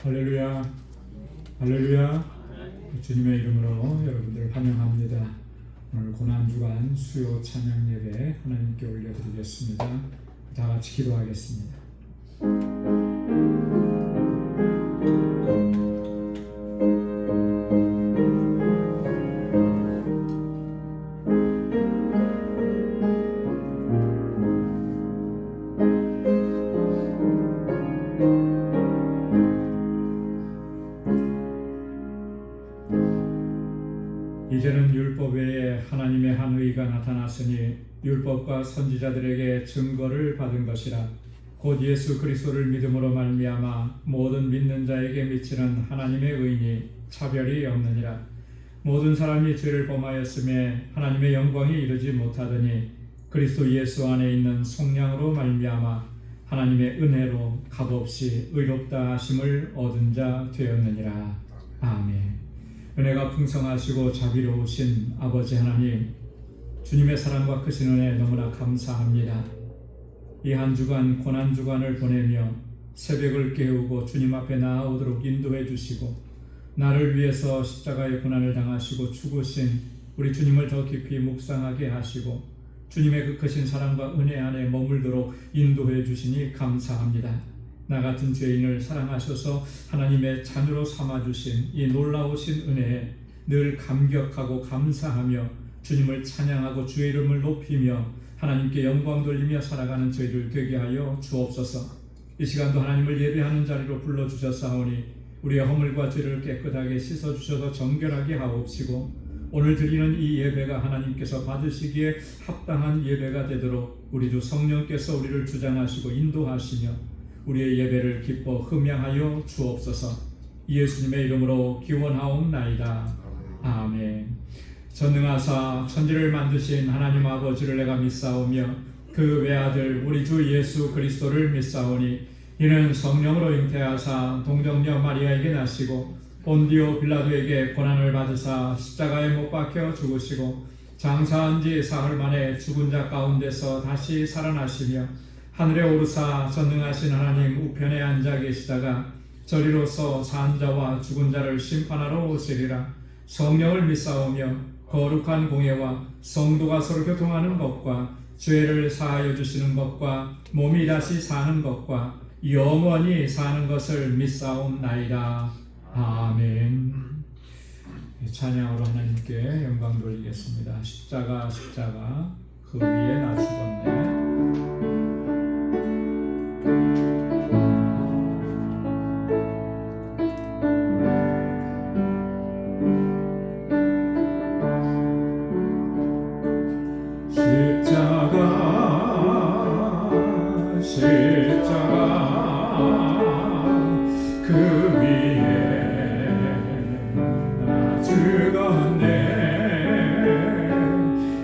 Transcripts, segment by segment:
할렐루야, 할렐루야. 주님의 이름으로 여러분들 환영합니다. 오늘 고난주간 수요 찬양 예배 하나님께 올려드리겠습니다. 다 같이 기도하겠습니다. 이제는 율법 외에 하나님의 한 의가 나타났으니 율법과 선지자들에게 증거를 받은 것이라. 곧 예수 그리스도를 믿음으로 말미암아 모든 믿는 자에게 미치는 하나님의 의니 차별이 없느니라. 모든 사람이 죄를 범하였음에 하나님의 영광에 이르지 못하더니 그리스도 예수 안에 있는 속량으로 말미암아 하나님의 은혜로 값없이 의롭다 하심을 얻은 자 되었느니라. 아멘. 은혜가 풍성하시고 자비로우신 아버지 하나님, 주님의 사랑과 크신 은혜 너무나 감사합니다. 이 한 주간 고난주간을 보내며 새벽을 깨우고 주님 앞에 나아오도록 인도해 주시고, 나를 위해서 십자가의 고난을 당하시고 죽으신 우리 주님을 더 깊이 묵상하게 하시고 주님의 그 크신 사랑과 은혜 안에 머물도록 인도해 주시니 감사합니다. 나 같은 죄인을 사랑하셔서 하나님의 자녀로 삼아주신 이 놀라우신 은혜에 늘 감격하고 감사하며 주님을 찬양하고 주의 이름을 높이며 하나님께 영광 돌리며 살아가는 저희들 되게 하여 주옵소서. 이 시간도 하나님을 예배하는 자리로 불러주셨사오니 우리의 허물과 죄를 깨끗하게 씻어주셔서 정결하게 하옵시고, 오늘 드리는 이 예배가 하나님께서 받으시기에 합당한 예배가 되도록 우리 주 성령께서 우리를 주장하시고 인도하시며 우리의 예배를 기뻐 흠양하여 주옵소서. 예수님의 이름으로 기원하옵나이다. 아멘. 전능하사 천지를 만드신 하나님 아버지를 내가 믿사오며 그 외아들 우리 주 예수 그리스도를 믿사오니 이는 성령으로 잉태하사 동정녀 마리아에게 나시고 본디오 빌라도에게 고난을 받으사 십자가에 못 박혀 죽으시고 장사한 지 사흘 만에 죽은 자 가운데서 다시 살아나시며 하늘에 오르사 전능하신 하나님 우편에 앉아 계시다가 저리로서 산 자와 죽은 자를 심판하러 오시리라. 성령을 믿사오며 거룩한 공예와 성도가 서로 교통하는 것과 죄를 사하여 주시는 것과 몸이 다시 사는 것과 영원히 사는 것을 믿사옵나이다. 아멘. 찬양으로 하나님께 영광 돌리겠습니다. 십자가 십자가 그 위에 나 죽었네.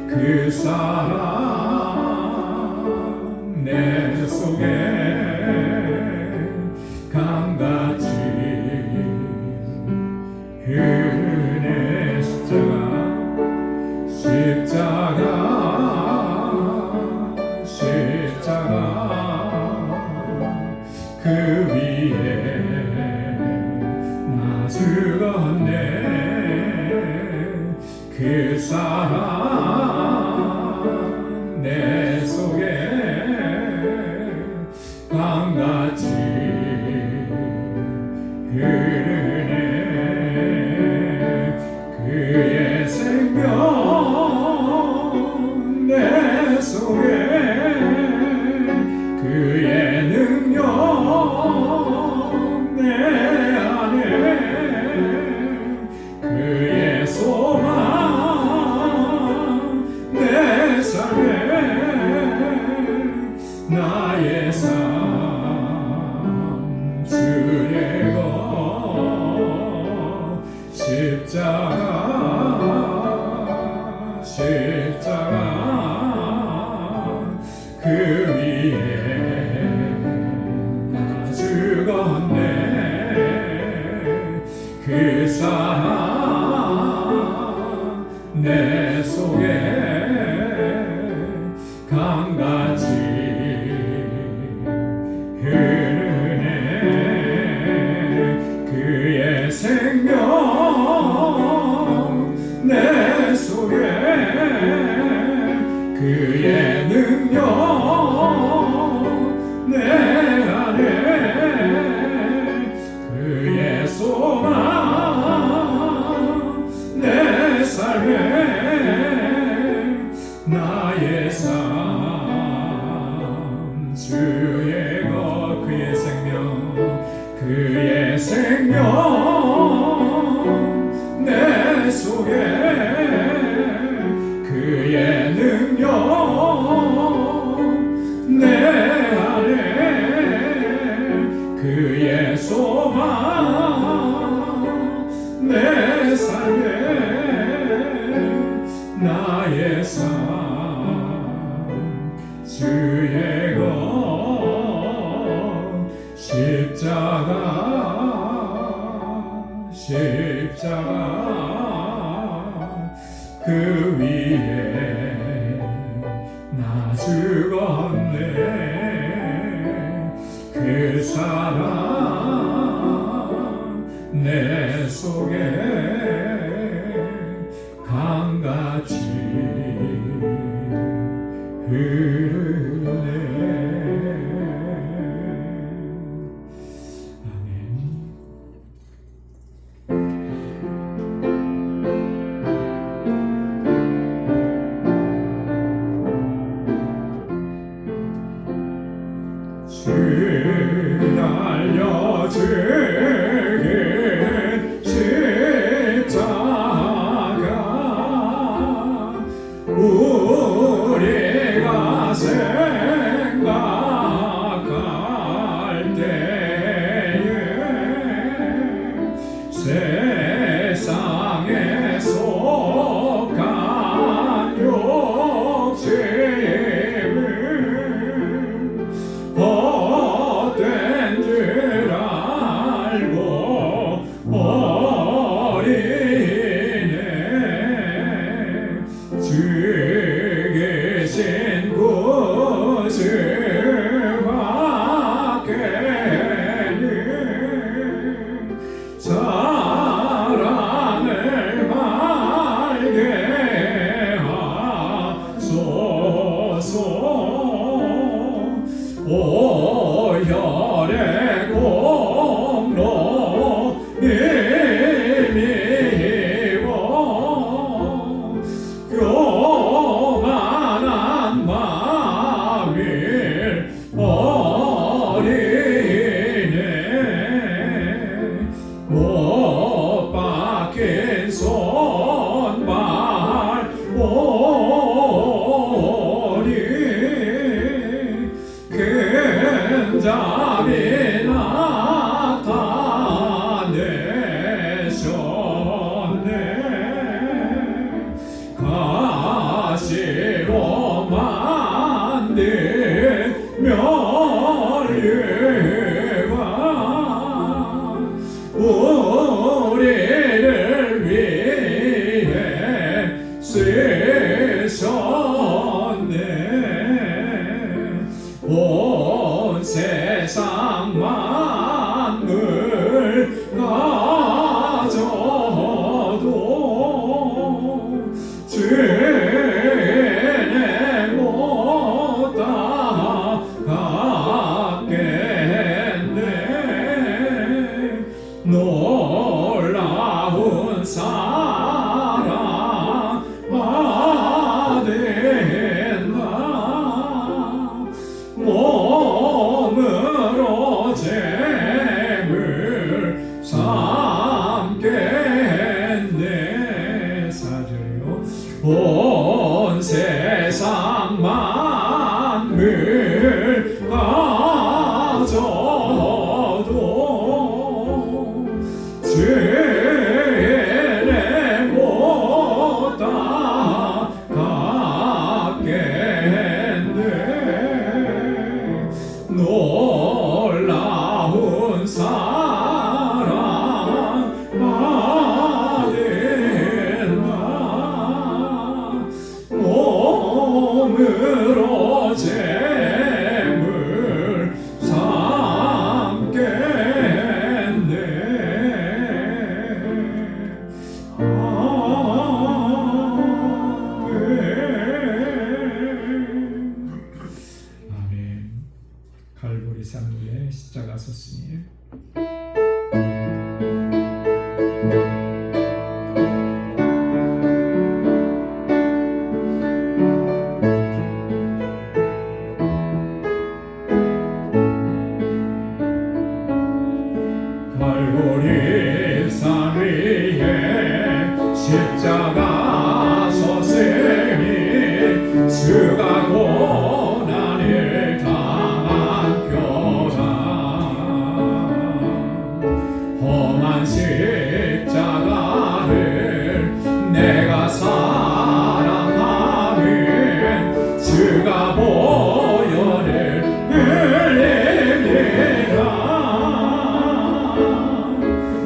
그 사랑 내 속에 강같이 흐르네. 십자가 그 위에 나 죽었네. 그 사랑 내 속에 강같이 흐르네. 그의 생명 내 속에 그의 능력 내 안에 그의 소망 내 삶에 나의 삶 주의 것 십자가 그 위에 강같이 흐르네 그의 생명 내 속에 그의 능력 내 안에 그의 소망 내 삶에 나의 삶 주의 것 그의 생명 내 속에 그의 능력 내 안에 그의 소망 내 삶에 나의 삶 주의 것 십자가 그 위에 나 죽었네 그 사랑 내 속에 강같이 흐르네. 아멘. 주 날려주긴 십자가 우리가 생각할 때에 세상에 속한 욕심을 헛된 줄 알고 어리네 주 계신 곳을 밖에는 사랑을 말게 하소서 오혈의 공로 힘입어 교만한 마음을 어리네 못 박힌 손발 오리 큰 잠이 나타내셨네 가시로 만든 면류관 우리를 위해 쓰셨네 온 세상 만물 가져도 주의 못다 갚겠네 놀라운 사랑 받은 나 몸으로 재물 삼겠네 사절요 온 세상 만물 가져도 주의 못다 갚겠네 놀라운 사랑 받은 나 몸으로 재 갈보리 산 위에 십자가 섰으니 갈보리 산 위에 십자가 섰으니 수가 고난을 당한 표상 험한 십자가를 내가 사랑하는 주가 보혈을 흘리리라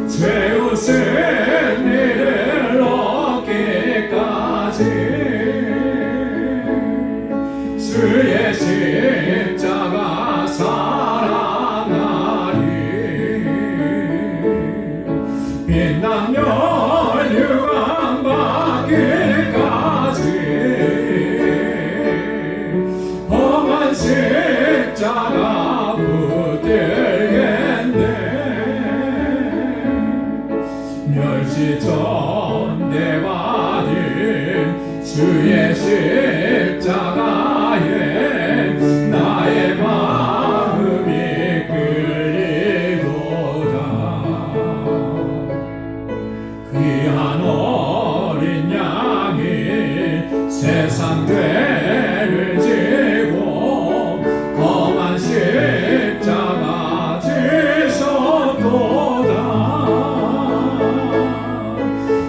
죄우 승리를 얻기까지 주의 십자가 사랑하리 빛나며 유황 받기까지 험한 십자가 붙들겠네 멸시전대 받은 주의 십자가에 나의 마음이 끌리도다 귀한 어린 양이 세상 죄를 지고 험한 십자가 지셨도다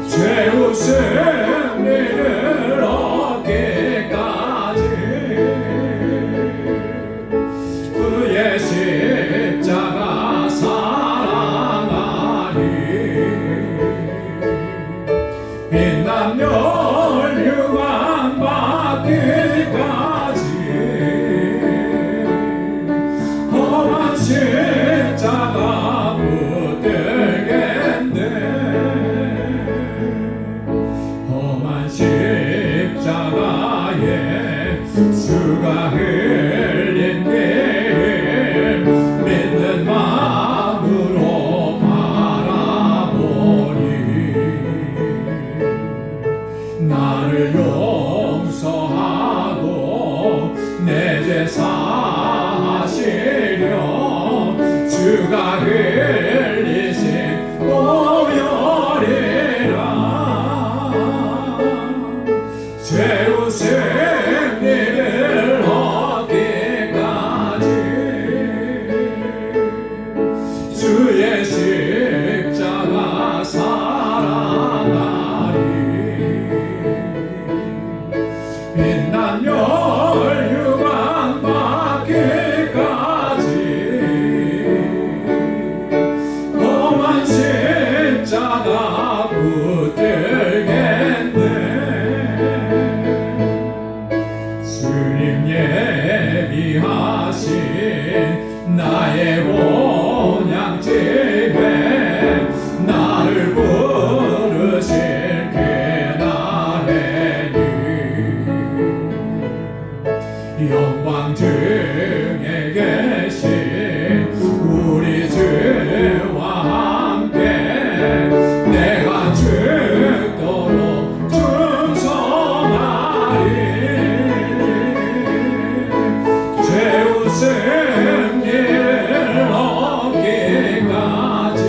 죄우 승리를 얻기까지 그의 십자가 사랑하리 빛나며 유황 받기까지 험한 십자가 붙들겠네 험한 십자가에 수가 흘린 길을 믿는 마음으로 바라보니 나를 용서하고 내 죄 사하시려 주가 흘리신 보혈이라 죄우 승리를 얻기까지 주의 십자가 사랑하리 빛나며 유황 받기까지 험한 십자가 붙들겠네 주님 예비하신 나의 본향집에 나를 부르실 그날에는 영광 중에 계신 우리 주와 함께 내가 죽도록 충성하리 죄우 승리를 얻기까지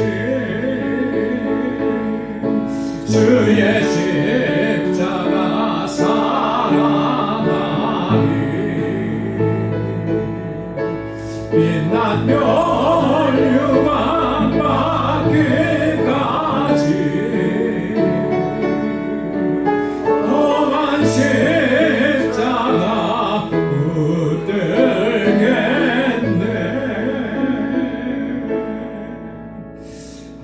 주의 십자가 사랑하리 빛나며 유황 받기까지 험한 십자가 붙들겠네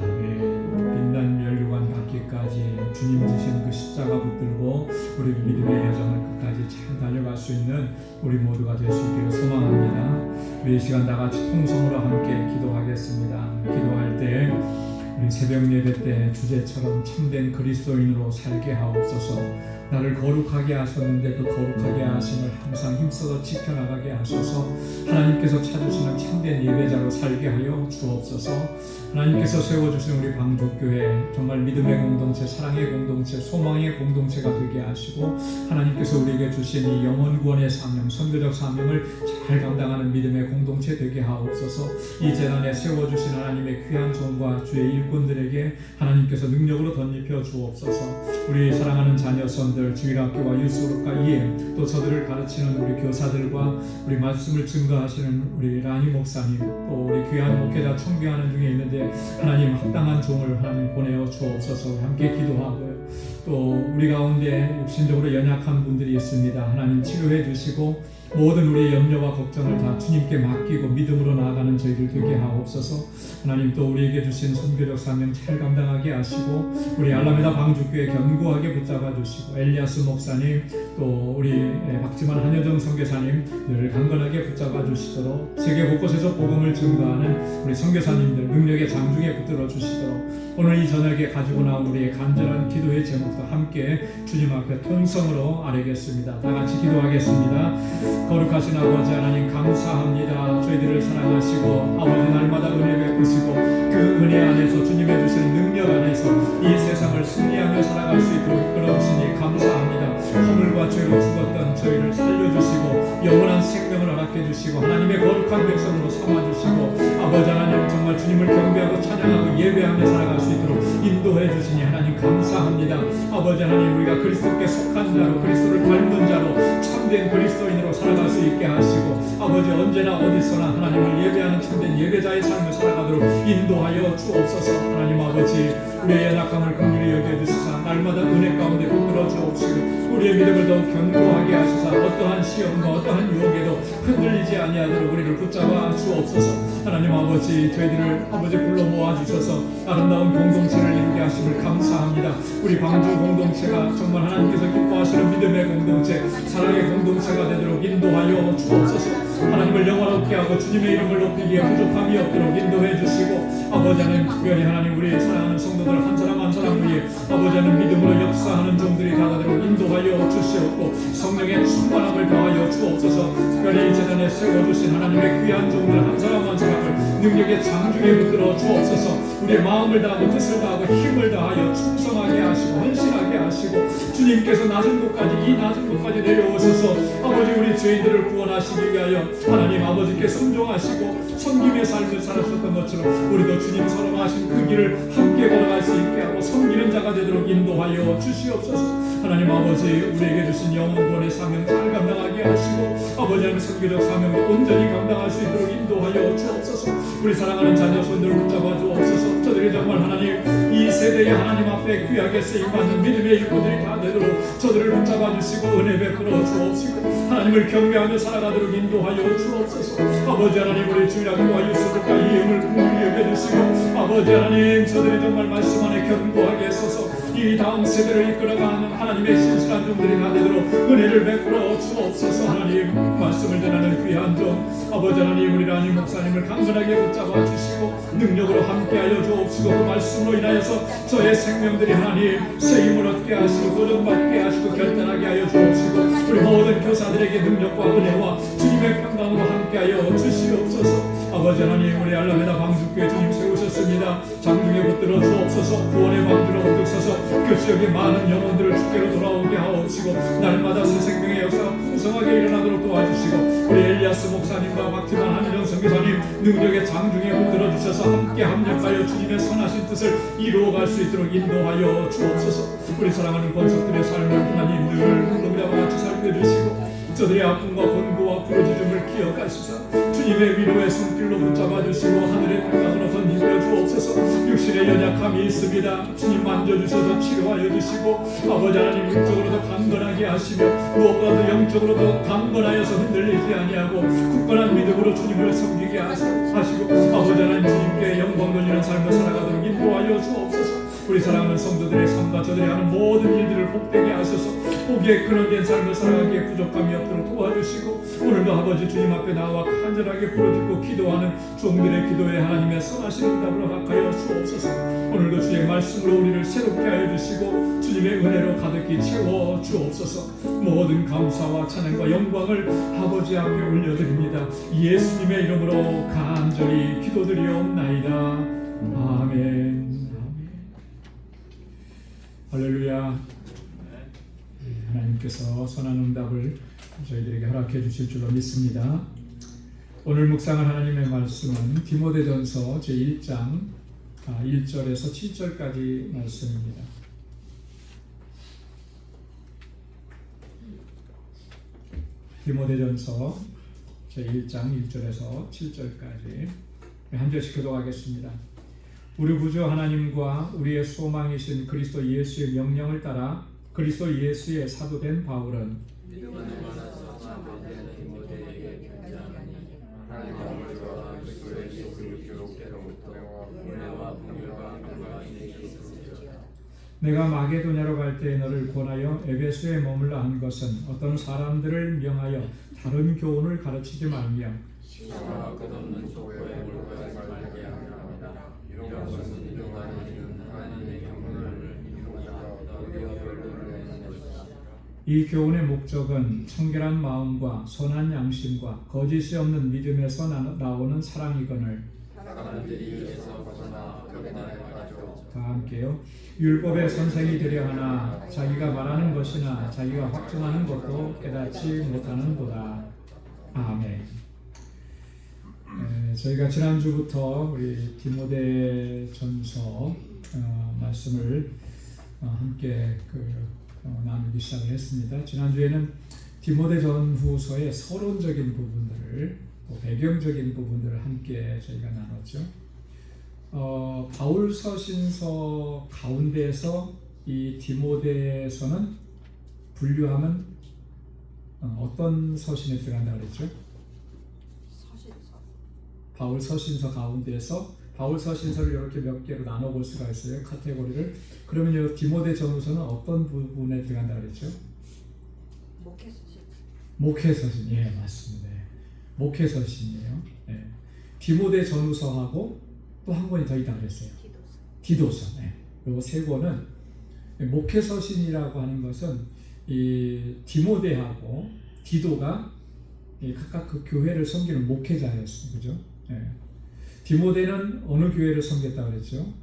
아멘 빛난 멸류관 받기까지 주님 지신 그 십자가 붙들고 우리 믿음의 여정을 끝까지 잘 달려갈 수 있는 우리 모두가 될 수 있기를 소망합니다. 우리 이 시간 다같이 통성으로 함께 기도하겠습니다. 기도할 때 우리 새벽 예배 때 주제처럼 참된 그리스도인으로 살게 하옵소서. 나를 거룩하게 하셨는데 그 거룩하게 하심을 항상 힘써서 지켜나가게 하소서. 하나님께서 찾으시는 참된 예배자로 살게 하여 주옵소서. 하나님께서 세워주신 우리 방주교회 정말 믿음의 공동체, 사랑의 공동체, 소망의 공동체가 되게 하시고 하나님께서 우리에게 주신 이 영혼 구원의 사명, 선교적 사명을 잘 감당하는 믿음의 공동체 되게 하옵소서. 이 재단에 세워주신 하나님의 귀한 종과 주의 일꾼들에게 하나님께서 능력으로 덧입혀 주옵소서. 우리 사랑하는 자녀선들, 주일학교와 유스그룹과 EM, 또 저들을 가르치는 우리 교사들과 우리 말씀을 증거하시는 우리 라니 목사님, 또 우리 귀한 목회자 청교하는 중에 있는데 하나님 합당한 종을 하나님 보내어 주옵소서. 함께 기도하고요. 또 우리 가운데 육신적으로 연약한 분들이 있습니다. 하나님 치료해 주시고 모든 우리의 염려와 걱정을 다 주님께 맡기고 믿음으로 나아가는 저희들 되게 하옵소서. 하나님 또 우리에게 주신 선교적 사명 잘 감당하게 하시고 우리 알라메다 방주교회 견고하게 붙잡아 주시고 엘리아스 목사님 또 우리 박지만 한여정 선교사님 늘 강건하게 붙잡아 주시도록 세계 곳곳에서 복음을 증거하는 우리 선교사님들 능력의 장중에 붙들어 주시도록 오늘 이 저녁에 가지고 나온 우리의 간절한 기도의 제목도 함께 주님 앞에 통성으로 아뢰겠습니다. 다 같이 기도하겠습니다. 거룩하신 아버지 하나님 감사합니다. 저희들을 사랑하시고 아버지 날마다 은혜 베푸시고 그 은혜 안에서 주님의 주시는 능력 안에서 이 세상을 승리하며 살아갈 수 있도록 이끌어주시니 감사합니다. 허물과 죄로 죽었던 저희를 살려주시고 영원한 생명을 허락해 주시고 하나님의 거룩한 백성으로 삼아주시고 아버지 하나님 정말 주님을 경배하고 찬양하고 예배하며 살아갈 수 있도록 인도해 주시니 하나님 감사합니다. 아버지 하나님 우리가 그리스도께 속한 자로 그리스도를 닮은 자로 참된 그리스도인으로 살아갈 수 있게 하시고 아버지 언제나 어디서나 하나님을 예배하는 참된 예배자의 삶을 살아가도록 인도하여 주옵소서. 하나님 아버지 우리의 연약함을 긍휼히 여겨주시사 날마다 은혜 가운데 붙들어 주옵시고 우리의 믿음을 더욱 견고하게 하시사 어떠한 시험과 어떠한 유혹에도 흔들리지 아니하도록 우리를 붙잡아 주옵소서. 하나님 아버지 저희들을 아버지 불러 모아주셔서 아름다운 공동체를 이루게 하심을 감사합니다. 우리 방주 공동체가 정말 하나님께서 기뻐하시는 믿음의 공동체, 사랑의 공동체가 되도록 인도하여 주옵소서. 하나님을 영원롭게 하고 주님의 이름을 높이기에 부족함이 없도록 인도해 주시고 아버지 하나님 특별히 하나님 우리 사랑하는 성도들 한 사람 한 사람 위에 아버지 하나님 믿음으로 역사하는 종들이 다가도록 인도하여 주시옵고 성령의 충만함을 더하여 주옵소서. 특별히 이 재단에 세워주신 하나님의 귀한 종들 한 사람 한 사람을 능력의 장중에 붙들어 주옵소서. 우리의 마음을 다하고 뜻을 다하고 힘을 다하여 충성하게 하시고 헌신하게 하시고 주님께서 낮은 곳까지 이 낮은 곳까지 내려오셔서 아버지 우리 죄인들을 구원하시기 위하여 하나님 아버지께 순종하시고 섬김의 삶을 살았었던 것처럼 우리도 주님 선언하신 그 길을 함께 걸어갈 수 있게 하고 섬기는 자가 되도록 인도하여 주시옵소서. 하나님 아버지 우리에게 주신 영원권의 사명 잘 감당하게 하시고 아버지 하나님 선교적 사명을 온전히 감당할 수 있도록 인도하여 주옵소서. 우리 사랑하는 자녀 손들을 붙잡아 주옵소서. 저들이 정말 하나님 이 세대의 하나님 앞에 귀하게 쓰임받는 믿음의 일꾼들이 다 되도록 저들을 붙잡아 주시고 은혜 베풀어 주옵시고 하나님을 경배하며 살아가도록 인도하여 주옵소서. 아버지 하나님 우리 주일학교와 유스그룹과 이음을 긍휼히 여겨주시고 아버지 하나님 저들이 정말 말씀 안에 견고하게 서서 이 다음 세대를 이끌어가는 하나님의 신실한 종들이 다 되도록 은혜를 베풀어 주옵소서. 하나님 말씀을 전하는 귀한 종 아버지 하나님 우리 라니 목사님을 강건하게 붙잡아 주시고 능력으로 함께하여 주옵시고 그 말씀으로 인하여서 저의 생명들이 하나님 세임을 얻게 하시고 도전받게 하시고 결단하게 하여 주옵시고 우리 모든 교사들에게 능력과 은혜와 주님의 평강으로 함께하여 주시옵소서. 아버지 하나님 우리 알라메다 방주교회 주님 세우셨습니다. 장중에 붙들어 주옵소서. 구원의 방주로 우뚝 서서 그 지역의 많은 영혼들을 주께로 돌아오게 하옵시고 날마다 새 생명의 역사가 풍성하게 일어나도록 도와주시고 우리 엘리아스 목사님과 박지만 한여정 선교사님 능력의 장중에 붙들어 주셔서 함께 합력하여 주님의 선하신 뜻을 이루어갈 수 있도록 인도하여 주옵소서. 우리 사랑하는 권속들의 삶을 하나님 늘 물동자와 같이 살펴주시고 저들의 아픔과 권고와 부르짖음을 기억하시사 주님의 위로의 손길로 붙잡아 주시고 하늘의 평강으로 던지려 주옵소서. 육신의 연약함이 있습니다. 주님 만져주셔서 치료하여 주시고 아버지 하나님 육적으로도 강건하게 하시며 무엇보다도 영적으로도 강건하여서 흔들리지 아니하고 굳건한 믿음으로 주님을 섬기게 하시고 아버지 하나님 주님께 영광 돌리는 삶을 살아가도록 인도하여 주옵소서. 우리 사랑하는 성도들의 삶과 저들이 하는 모든 일들을 복되게 하셔서 보기에 근원된 삶을 살아가기에 부족함이 없도록 도와주시고 오늘도 아버지 주님 앞에 나와 간절하게 부르짖고 기도하는 종들의 기도에 하나님의 선하신 응답으로 합하여 주옵소서. 오늘도 주의 말씀으로 우리를 새롭게 하여 주시고 주님의 은혜로 가득히 채워 주옵소서. 모든 감사와 찬양과 영광을 아버지 앞에 올려드립니다. 예수님의 이름으로 간절히 기도드리옵나이다. 아멘. 할렐루야. 하나님께서 선한 응답을 저희들에게 허락해 주실 줄로 믿습니다. 오늘 묵상할 하나님의 말씀은 디모데전서 제1장 1절에서 7절까지 말씀입니다. 디모데전서 제1장 1절에서 7절까지 한 절씩 교독하겠습니다. 우리 구주 하나님과 우리의 소망이신 그리스도 예수의 명령을 따라 그리스도 예수의 사도된 바울은 내가 마게도냐로 갈 때 너를 권하여 에베소에 머물라 한 것은 어떤 사람들을 명하여 다른 교훈을 가르치지 말며 끝없는 소고에 물건을 말하게 하옵니다. 이런 것은 인정하는 하나님의 경륜을 이루고자 우리와 결론을 내는 것이다. 이 교훈의 목적은 청결한 마음과 선한 양심과 거짓이 없는 믿음에서 나오는 사랑이거늘 사람들이 이에서 벗어나 격단에 빠져 다 함께요. 율법의 선생이 되려 하나 자기가 말하는 것이나 자기가 확증하는 것도 깨닫지 못하는도다. 아멘. 저희가 지난주부터 우리 디모데전서 말씀을 함께 나누기 시작을 했습니다. 지난주에는 디모데전후서의 서론적인 부분들을 배경적인 부분들을 함께 저희가 나눴죠. 바울서신서 가운데에서 이 디모데서는 분류하면 어떤 서신에 들어간다고 그랬죠? 바울서신서 가운데에서 바울서신서를 이렇게 몇 개로 나눠볼 수가 있어요. 카테고리를. 그러면 디모데전후서는 어떤 부분에 들어간다고 그랬죠? 목회서신. 예, 맞습니다. 목회서신이에요. 예. 디모데전후서하고 또 한 권이 더 있다고 그랬어요. 디도서. 예. 그리고 세 권은 목회서신이라고 하는 것은 이 디모데하고 디도가 각각 그 교회를 섬기는 목회자였습니다. 그죠? 예. 디모데는 어느 교회를 섬겼다고 그랬죠?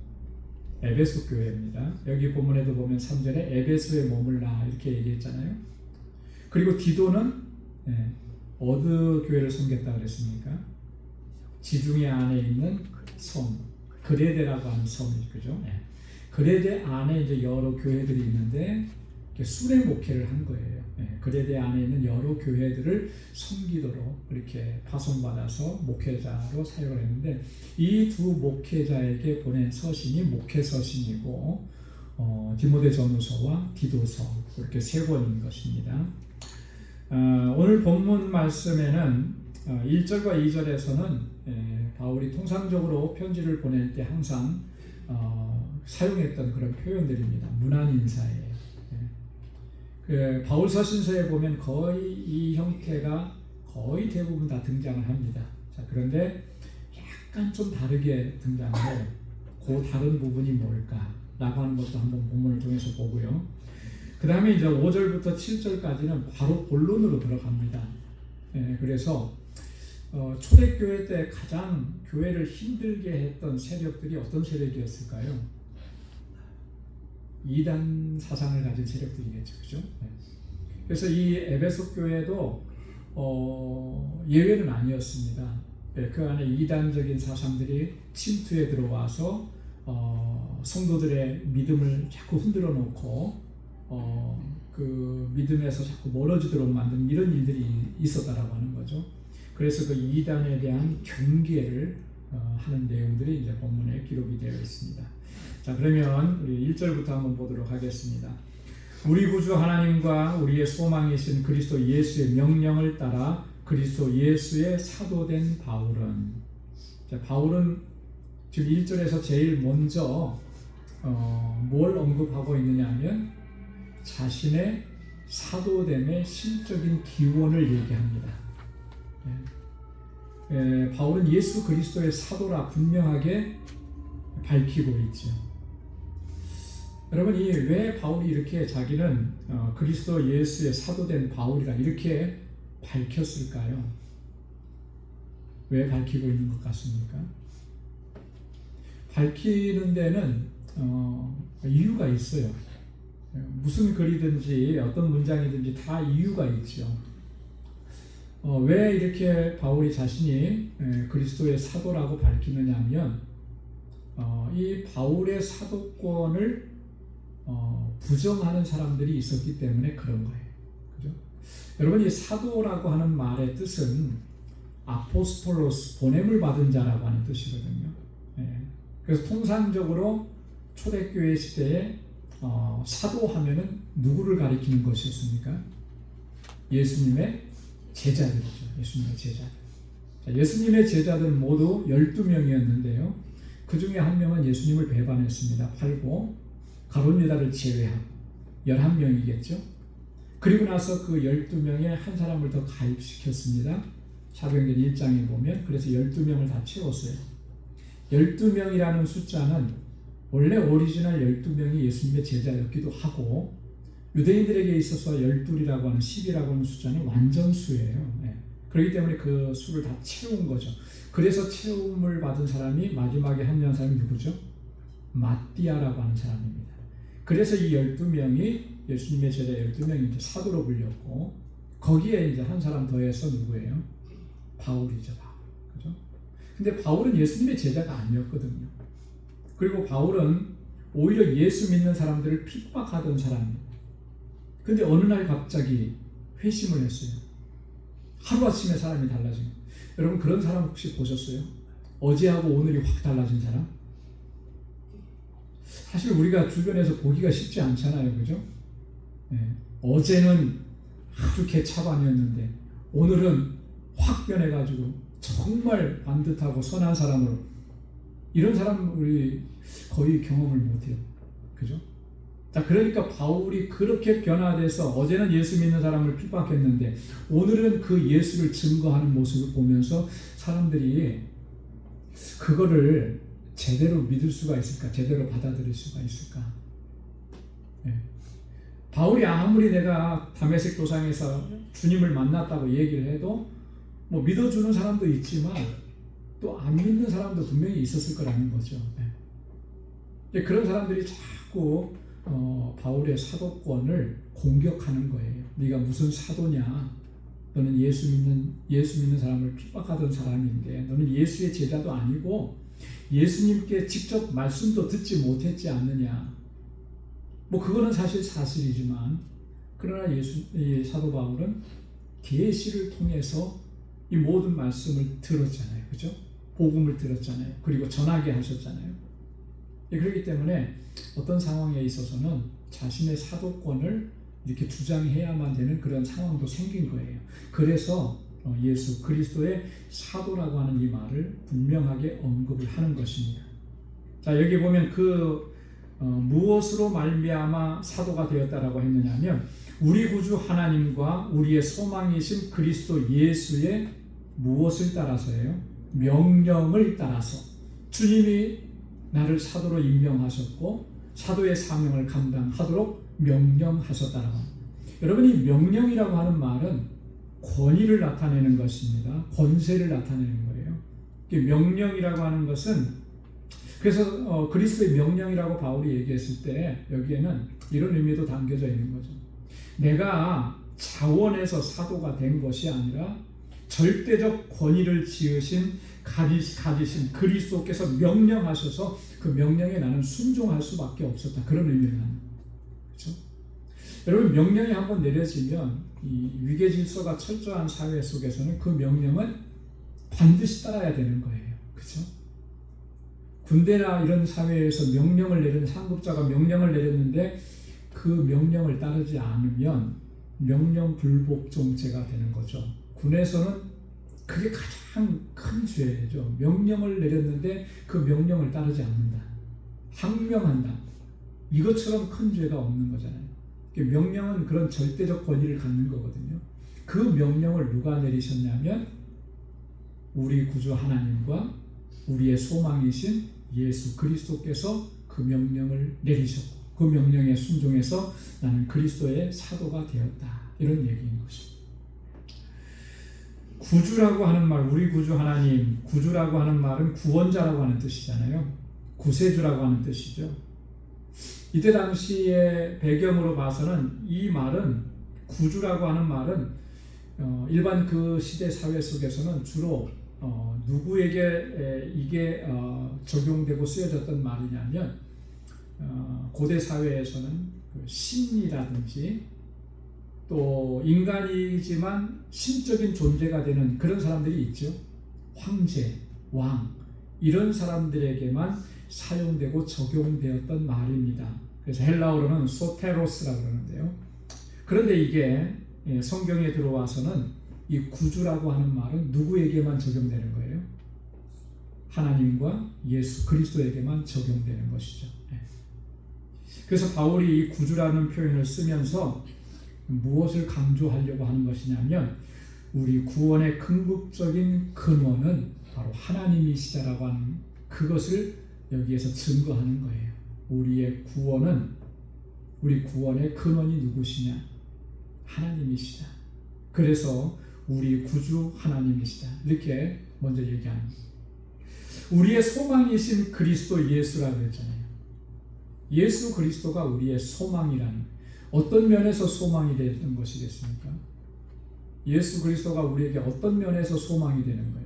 에베소 교회입니다. 여기 본문에도 보면 3절에 에베소에 머물라 이렇게 얘기했잖아요. 그리고 디도는 어느 교회를 섬겼다고 그랬습니까? 지중해 안에 있는 섬, 그레데라고 하는 섬이죠. 그죠? 그레데 안에 이제 여러 교회들이 있는데 수레 목회를 한 거예요. 그레데 안에 있는 여러 교회들을 섬기도록 이렇게 파송받아서 목회자로 사역을 했는데 이 두 목회자에게 보낸 서신이 목회서신이고 디모데전후서와 디도서 이렇게 세 권인 것입니다. 오늘 본문 말씀에는 1절과 2절에서는 바울이 통상적으로 편지를 보낼 때 항상 사용했던 그런 표현들입니다. 문안인사예요. 바울 서신서에 보면 거의 이 형태가 거의 대부분 다 등장을 합니다. 자, 그런데 약간 좀 다르게 등장해요. 그 다른 부분이 뭘까라고 하는 것도 한번 본문을 통해서 보고요. 그 다음에 이제 5절부터 7절까지는 바로 본론으로 들어갑니다. 그래서 초대교회 때 가장 교회를 힘들게 했던 세력들이 어떤 세력이었을까요? 이단 사상을 가진 세력들이겠죠. 그죠? 그래서 이 에베소 교회도 예외는 아니었습니다. 그 안에 이단적인 사상들이 침투해 들어와서 성도들의 믿음을 자꾸 흔들어 놓고 그 믿음에서 자꾸 멀어지도록 만든 이런 일들이 있었다라고 하는 거죠. 그래서 그 이단에 대한 경계를 하는 내용들이 이제 본문에 기록이 되어 있습니다. 자, 그러면 우리 1절부터 한번 보도록 하겠습니다. 우리 구주 하나님과 우리의 소망이신 그리스도 예수의 명령을 따라 그리스도 예수의 사도된 바울은, 자, 바울은 지금 1절에서 제일 먼저 뭘 언급하고 있느냐 하면 자신의 사도됨의 심적인 기원을 얘기합니다. 바울은 예수 그리스도의 사도라 분명하게 밝히고 있죠. 여러분, 왜 바울이 이렇게 자기는 그리스도 예수의 사도된 바울이라 이렇게 밝혔을까요? 왜 밝히고 있는 것 같습니까? 밝히는 데는 이유가 있어요. 무슨 글이든지 어떤 문장이든지 다 이유가 있죠. 왜 이렇게 바울이 자신이 그리스도의 사도라고 밝히느냐 하면 이 바울의 사도권을 부정하는 사람들이 있었기 때문에 그런 거예요. 그죠? 여러분, 이 사도라고 하는 말의 뜻은 아포스톨로스, 보냄을 받은 자라고 하는 뜻이거든요. 그래서 통상적으로 초대교회 시대에 사도하면은 누구를 가리키는 것이었습니까? 예수님의 제자들이죠. 예수님의 제자들. 자, 예수님의 제자들 모두 12명이었는데요. 그 중에 한 명은 예수님을 배반했습니다. 팔고 가룟 유다를 제외하고 11명이겠죠. 그리고 나서 그 12명에 한 사람을 더 가입시켰습니다. 사도행전 1장에 보면 그래서 12명을 다 채웠어요. 12명이라는 숫자는 원래 오리지널 12명이 예수님의 제자였기도 하고 유대인들에게 있어서 12이라고 하는 10이라고 하는 숫자는 완전수예요. 그렇기 때문에 그 수를 다 채운 거죠. 그래서 채움을 받은 사람이 마지막에 합류한 사람이 누구죠? 마띠아라고 하는 사람입니다. 그래서 이 12명이 예수님의 제자 12명이 이제 사도로 불렸고 거기에 이제 한 사람 더해서 누구예요? 바울이죠. 그죠? 근데 바울은 예수님의 제자가 아니었거든요. 그리고 바울은 오히려 예수 믿는 사람들을 핍박하던 사람입니다. 근데 어느 날 갑자기 회심을 했어요. 하루아침에 사람이 달라진 거예요. 여러분, 그런 사람 혹시 보셨어요? 어제하고 오늘이 확 달라진 사람? 사실 우리가 주변에서 보기가 쉽지 않잖아요. 그죠? 어제는 아주 개차반이었는데 오늘은 확 변해가지고 정말 반듯하고 선한 사람으로, 이런 사람 우리 거의 경험을 못해요. 그죠? 자, 그러니까 바울이 그렇게 변화돼서 어제는 예수 믿는 사람을 핍박했는데 오늘은 그 예수를 증거하는 모습을 보면서 사람들이 그거를 제대로 믿을 수가 있을까? 제대로 받아들일 수가 있을까? 바울이 아무리 내가 다메섹 도상에서 주님을 만났다고 얘기를 해도 뭐 믿어주는 사람도 있지만 또 안 믿는 사람도 분명히 있었을 거라는 거죠. 그런 사람들이 자꾸 바울의 사도권을 공격하는 거예요. 네가 무슨 사도냐? 너는 예수 믿는 사람을 핍박하던 사람인데 너는 예수의 제자도 아니고 예수님께 직접 말씀도 듣지 못했지 않느냐? 뭐 그거는 사실이지만 그러나 이 사도 바울은 계시를 통해서 이 모든 말씀을 들었잖아요. 그죠? 복음을 들었잖아요. 그리고 전하게 하셨잖아요. 그렇기 때문에 어떤 상황에 있어서는 자신의 사도권을 이렇게 주장해야만 되는 그런 상황도 생긴 거예요. 그래서 예수 그리스도의 사도라고 하는 이 말을 분명하게 언급을 하는 것입니다. 자, 여기 보면 무엇으로 말미암아 사도가 되었다라고 했느냐면 우리 구주 하나님과 우리의 소망이신 그리스도 예수의 무엇을 따라서예요? 명령을 따라서 주님이 나를 사도로 임명하셨고 사도의 사명을 감당하도록 명령하셨다라고 합니다. 여러분, 이 명령이라고 하는 말은 권위를 나타내는 것입니다. 권세를 나타내는 거예요. 명령이라고 하는 것은 그래서 그리스도의 명령이라고 바울이 얘기했을 때 여기에는 이런 의미도 담겨져 있는 거죠. 내가 자원해서 사도가 된 것이 아니라 절대적 권위를 가지신 그리스도께서 명령하셔서 그 명령에 나는 순종할 수밖에 없었다. 그런 의미를 하는 거죠. 여러분, 명령이 한번 내려지면 이 위계 질서가 철저한 사회 속에서는 그 명령은 반드시 따라야 되는 거예요. 그렇죠? 군대나 이런 사회에서 명령을 내리는 상급자가 명령을 내렸는데 그 명령을 따르지 않으면 명령 불복종죄가 되는 거죠. 군에서는 그게 가장 큰 죄죠. 명령을 내렸는데 그 명령을 따르지 않는다. 항명한다. 이것처럼 큰 죄가 없는 거잖아요. 명령은 그런 절대적 권위를 갖는 거거든요. 그 명령을 누가 내리셨냐면 우리 구주 하나님과 우리의 소망이신 예수 그리스도께서 그 명령을 내리셨고 그 명령에 순종해서 나는 그리스도의 사도가 되었다. 이런 얘기인 것입니다. 구주라고 하는 말, 우리 구주 하나님, 구주라고 하는 말은 구원자라고 하는 뜻이잖아요. 구세주라고 하는 뜻이죠. 이때 당시의 배경으로 봐서는 이 말은, 구주라고 하는 말은 일반 그 시대 사회 속에서는 주로 누구에게 이게 적용되고 쓰여졌던 말이냐면 고대 사회에서는 그 신이라든지 또 인간이지만 신적인 존재가 되는 그런 사람들이 있죠. 황제, 왕 이런 사람들에게만 사용되고 적용되었던 말입니다. 그래서 헬라어로는 소테로스라고 그러는데요. 그런데 이게 성경에 들어와서는 이 구주라고 하는 말은 누구에게만 적용되는 거예요? 하나님과 예수 그리스도에게만 적용되는 것이죠. 그래서 바울이 이 구주라는 표현을 쓰면서 무엇을 강조하려고 하는 것이냐면 우리 구원의 궁극적인 근원은 바로 하나님이시다라고 하는 그것을 여기에서 증거하는 거예요. 우리 구원의 근원이 누구시냐? 하나님이시다. 그래서 우리 구주 하나님이시다. 이렇게 먼저 얘기합니다. 우리의 소망이신 그리스도 예수라고 했잖아요. 예수 그리스도가 우리의 소망이라는 어떤 면에서 소망이 되는 것이겠습니까? 예수 그리스도가 우리에게 어떤 면에서 소망이 되는 거예요?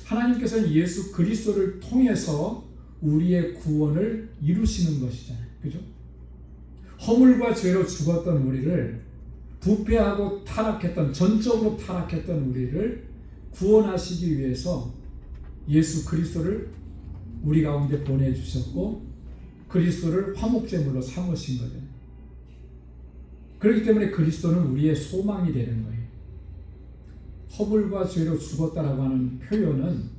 하나님께서는 예수 그리스도를 통해서 우리의 구원을 이루시는 것이잖아요. 그죠? 허물과 죄로 죽었던 우리를 부패하고 타락했던, 전적으로 타락했던 우리를 구원하시기 위해서 예수 그리스도를 우리 가운데 보내주셨고 그리스도를 화목제물로 삼으신 거죠. 그렇기 때문에 그리스도는 우리의 소망이 되는 거예요. 허물과 죄로 죽었다라고 하는 표현은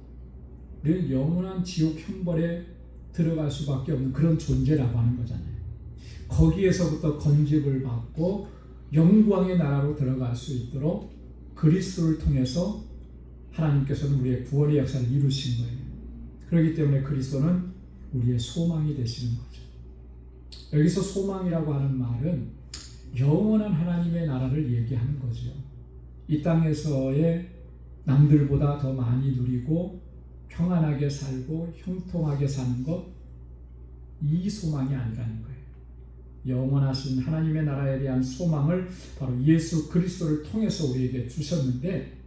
우리는 영원한 지옥 형벌에 들어갈 수밖에 없는 그런 존재라고 하는 거잖아요. 거기에서부터 건집을 받고 영광의 나라로 들어갈 수 있도록 그리스도를 통해서 하나님께서는 우리의 구원의 역사를 이루신 거예요. 그렇기 때문에 그리스도는 우리의 소망이 되시는 거죠. 여기서 소망이라고 하는 말은 영원한 하나님의 나라를 얘기하는 거죠. 이 땅에서의 남들보다 더 많이 누리고 평안하게 살고 형통하게 사는 것, 이 소망이 아니라는 거예요. 영원하신 하나님의 나라에 대한 소망을 바로 예수 그리스도를 통해서 우리에게 주셨는데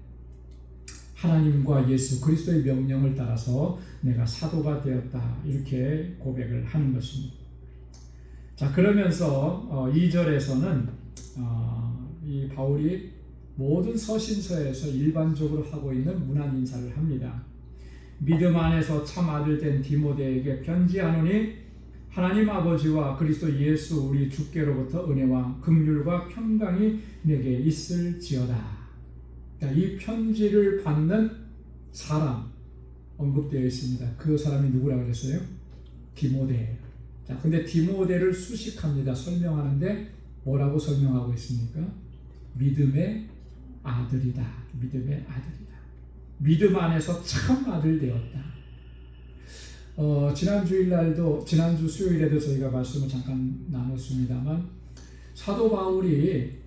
하나님과 예수 그리스도의 명령을 따라서 내가 사도가 되었다 이렇게 고백을 하는 것입니다. 자, 그러면서 2절에서는 이 바울이 모든 서신서에서 일반적으로 하고 있는 문안 인사를 합니다. 믿음 안에서 참 아들 된 디모데에게 편지하노니 하나님 아버지와 그리스도 예수 우리 주께로부터 은혜와 긍휼과 평강이 내게 있을지어다. 이 편지를 받는 사람 언급되어 있습니다. 그 사람이 누구라고 그랬어요? 디모데예요. 자, 근데 디모데를 수식합니다. 설명하는데 뭐라고 설명하고 있습니까? 믿음의 아들이다. 믿음의 아들이다. 믿음 안에서 참 아들 되었다. 지난주 수요일에도 저희가 말씀을 잠깐 나눴습니다만 사도 바울이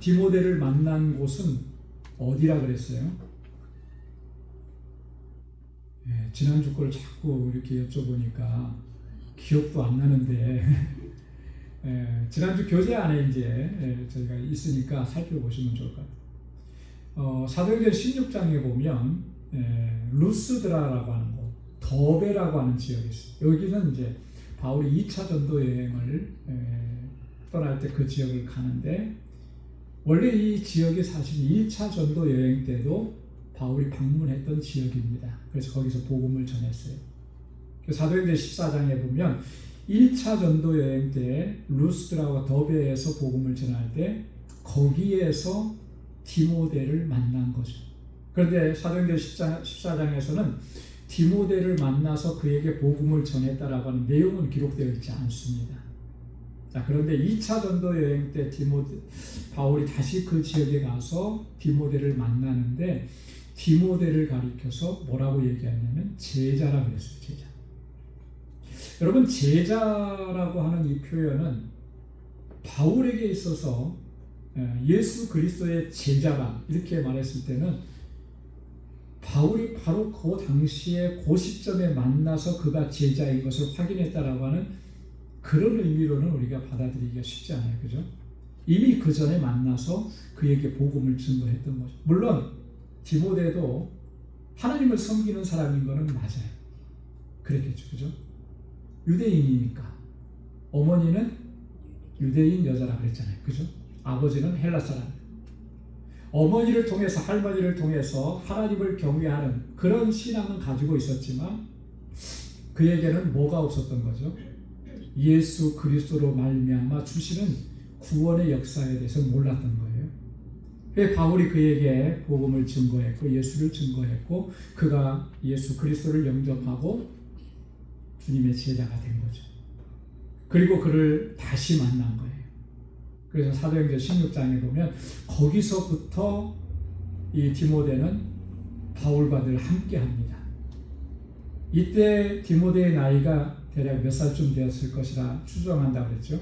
디모데를 만난 곳은 어디라 그랬어요? 지난주 걸 자꾸 이렇게 여쭤보니까 기억도 안 나는데 지난주 교재 안에 이제 저희가 있으니까 살펴보시면 좋을 것 같아요. 사도행전 16장에 보면 루스드라라고 하는 곳, 더베라고 하는 지역이 있어요. 여기는 이제 바울이 2차 전도 여행을 떠날 때 그 지역을 가는데 원래 이 지역이 사실 2차 전도 여행 때도 바울이 방문했던 지역입니다. 그래서 거기서 복음을 전했어요. 사도행전 14장에 보면 1차 전도 여행 때 루스드라와 더베에서 복음을 전할 때 거기에서 디모데를 만난 거죠. 그런데 사도행전 14장에서는 디모데를 만나서 그에게 복음을 전했다라고 하는 내용은 기록되어 있지 않습니다. 자, 그런데 2차 전도 여행 때 바울이 다시 그 지역에 가서 디모데를 만나는데 디모데를 가리켜서 뭐라고 얘기하냐면 제자라고 했어요. 제자. 여러분, 제자라고 하는 이 표현은 바울에게 있어서 예수 그리스도의 제자가 이렇게 말했을 때는 바울이 바로 그 당시에 그 시점에 만나서 그가 제자인 것을 확인했다라고 하는 그런 의미로는 우리가 받아들이기가 쉽지 않아요. 그죠? 이미 그 전에 만나서 그에게 복음을 증거했던 거죠. 물론 디모데도 하나님을 섬기는 사람인 거는 맞아요. 그랬겠죠. 그죠? 유대인이니까. 어머니는 유대인 여자라 그랬잖아요. 그죠? 아버지는 헬라 사람. 어머니를 통해서, 할머니를 통해서 하나님을 경외하는 그런 신앙은 가지고 있었지만 그에게는 뭐가 없었던 거죠? 예수 그리스도로 말미암아 주시는 구원의 역사에 대해서 몰랐던 거예요. 왜 바울이 그에게 복음을 증거했고 예수를 증거했고 그가 예수 그리스도를 영접하고 주님의 제자가 된 거죠. 그리고 그를 다시 만난 거예요. 그래서 사도행전 16장에 보면 거기서부터 이 디모데는 바울과 늘 함께합니다. 이때 디모데의 나이가 대략 몇 살쯤 되었을 것이라 추정한다고 그랬죠.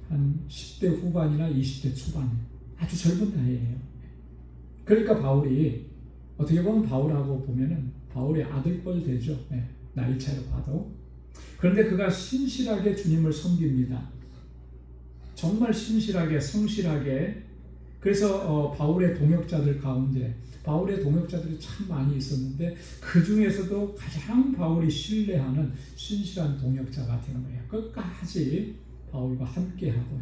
한 10대 후반이나 20대 초반, 아주 젊은 나이예요. 그러니까 바울이 어떻게 보면 바울하고 보면은 바울의 아들뻘 되죠. 나이 차로 봐도. 그런데 그가 신실하게 주님을 섬깁니다. 정말 신실하게, 성실하게. 그래서 바울의 동역자들 가운데 바울의 동역자들이 참 많이 있었는데 그 중에서도 가장 바울이 신뢰하는 신실한 동역자가 된 거예요. 끝까지 바울과 함께하고요.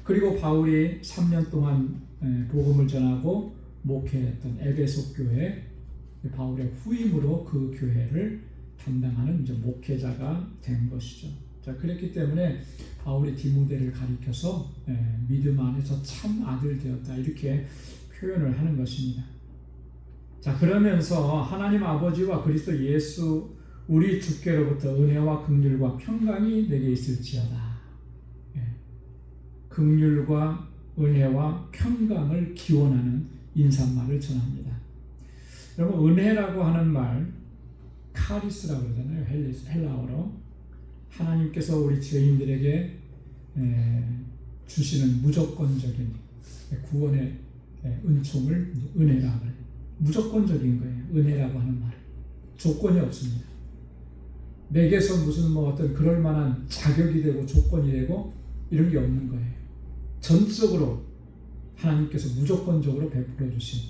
그리고 바울이 3년 동안 복음을 전하고 목회했던 에베소 교회, 바울의 후임으로 그 교회를 담당하는 이제 목회자가 된 것이죠. 자, 그랬기 때문에 바울이 디모데를 가리켜서 믿음 안에서 참 아들 되었다 이렇게 표현을 하는 것입니다. 자, 그러면서 하나님 아버지와 그리스도 예수 우리 주께로부터 은혜와 긍휼과 평강이 내게 있을지어다. 긍휼과 은혜와 평강을 기원하는 인사말을 전합니다. 여러분, 은혜라고 하는 말 카리스라고 그러잖아요. 헬라어로. 하나님께서 우리 죄인들에게 주시는 무조건적인 구원의 은총을 은혜라고 해요. 무조건적인 거예요. 은혜라고 하는 말. 조건이 없습니다. 내게서 무슨 어떤 그럴 만한 자격이 되고 조건이 되고 이런 게 없는 거예요. 전적으로 하나님께서 무조건적으로 베풀어 주신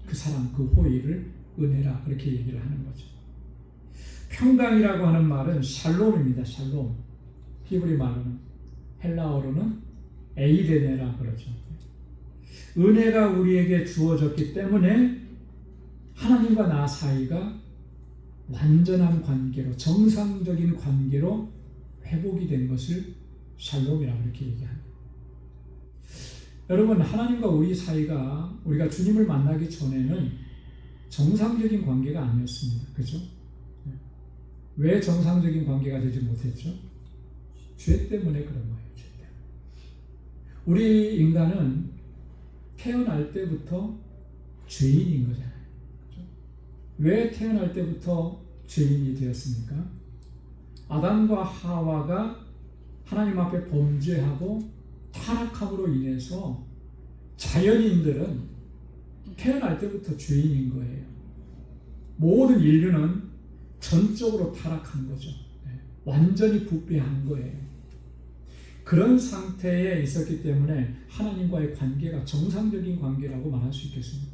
그 사랑, 그 호의를 은혜라 그렇게 얘기를 하는 거죠. 평강이라고 하는 말은 샬롬입니다. 샬롬. 히브리 말로는, 헬라어로는 에이데네라 그러죠. 은혜가 우리에게 주어졌기 때문에 하나님과 나 사이가 완전한 관계로, 정상적인 관계로 회복이 된 것을 샬롬이라고 이렇게 얘기합니다. 여러분, 하나님과 우리 사이가 우리가 주님을 만나기 전에는 정상적인 관계가 아니었습니다. 그죠? 왜 정상적인 관계가 되지 못했죠? 죄 때문에 그런 거예요. 죄 때문에. 우리 인간은 태어날 때부터 죄인인 거잖아요. 그렇죠? 왜 태어날 때부터 죄인이 되었습니까? 아담과 하와가 하나님 앞에 범죄하고 타락함으로 인해서 자연인들은 태어날 때부터 죄인인 거예요. 모든 인류는 전적으로 타락한 거죠. 완전히 부패한 거예요. 그런 상태에 있었기 때문에 하나님과의 관계가 정상적인 관계라고 말할 수 있겠습니다.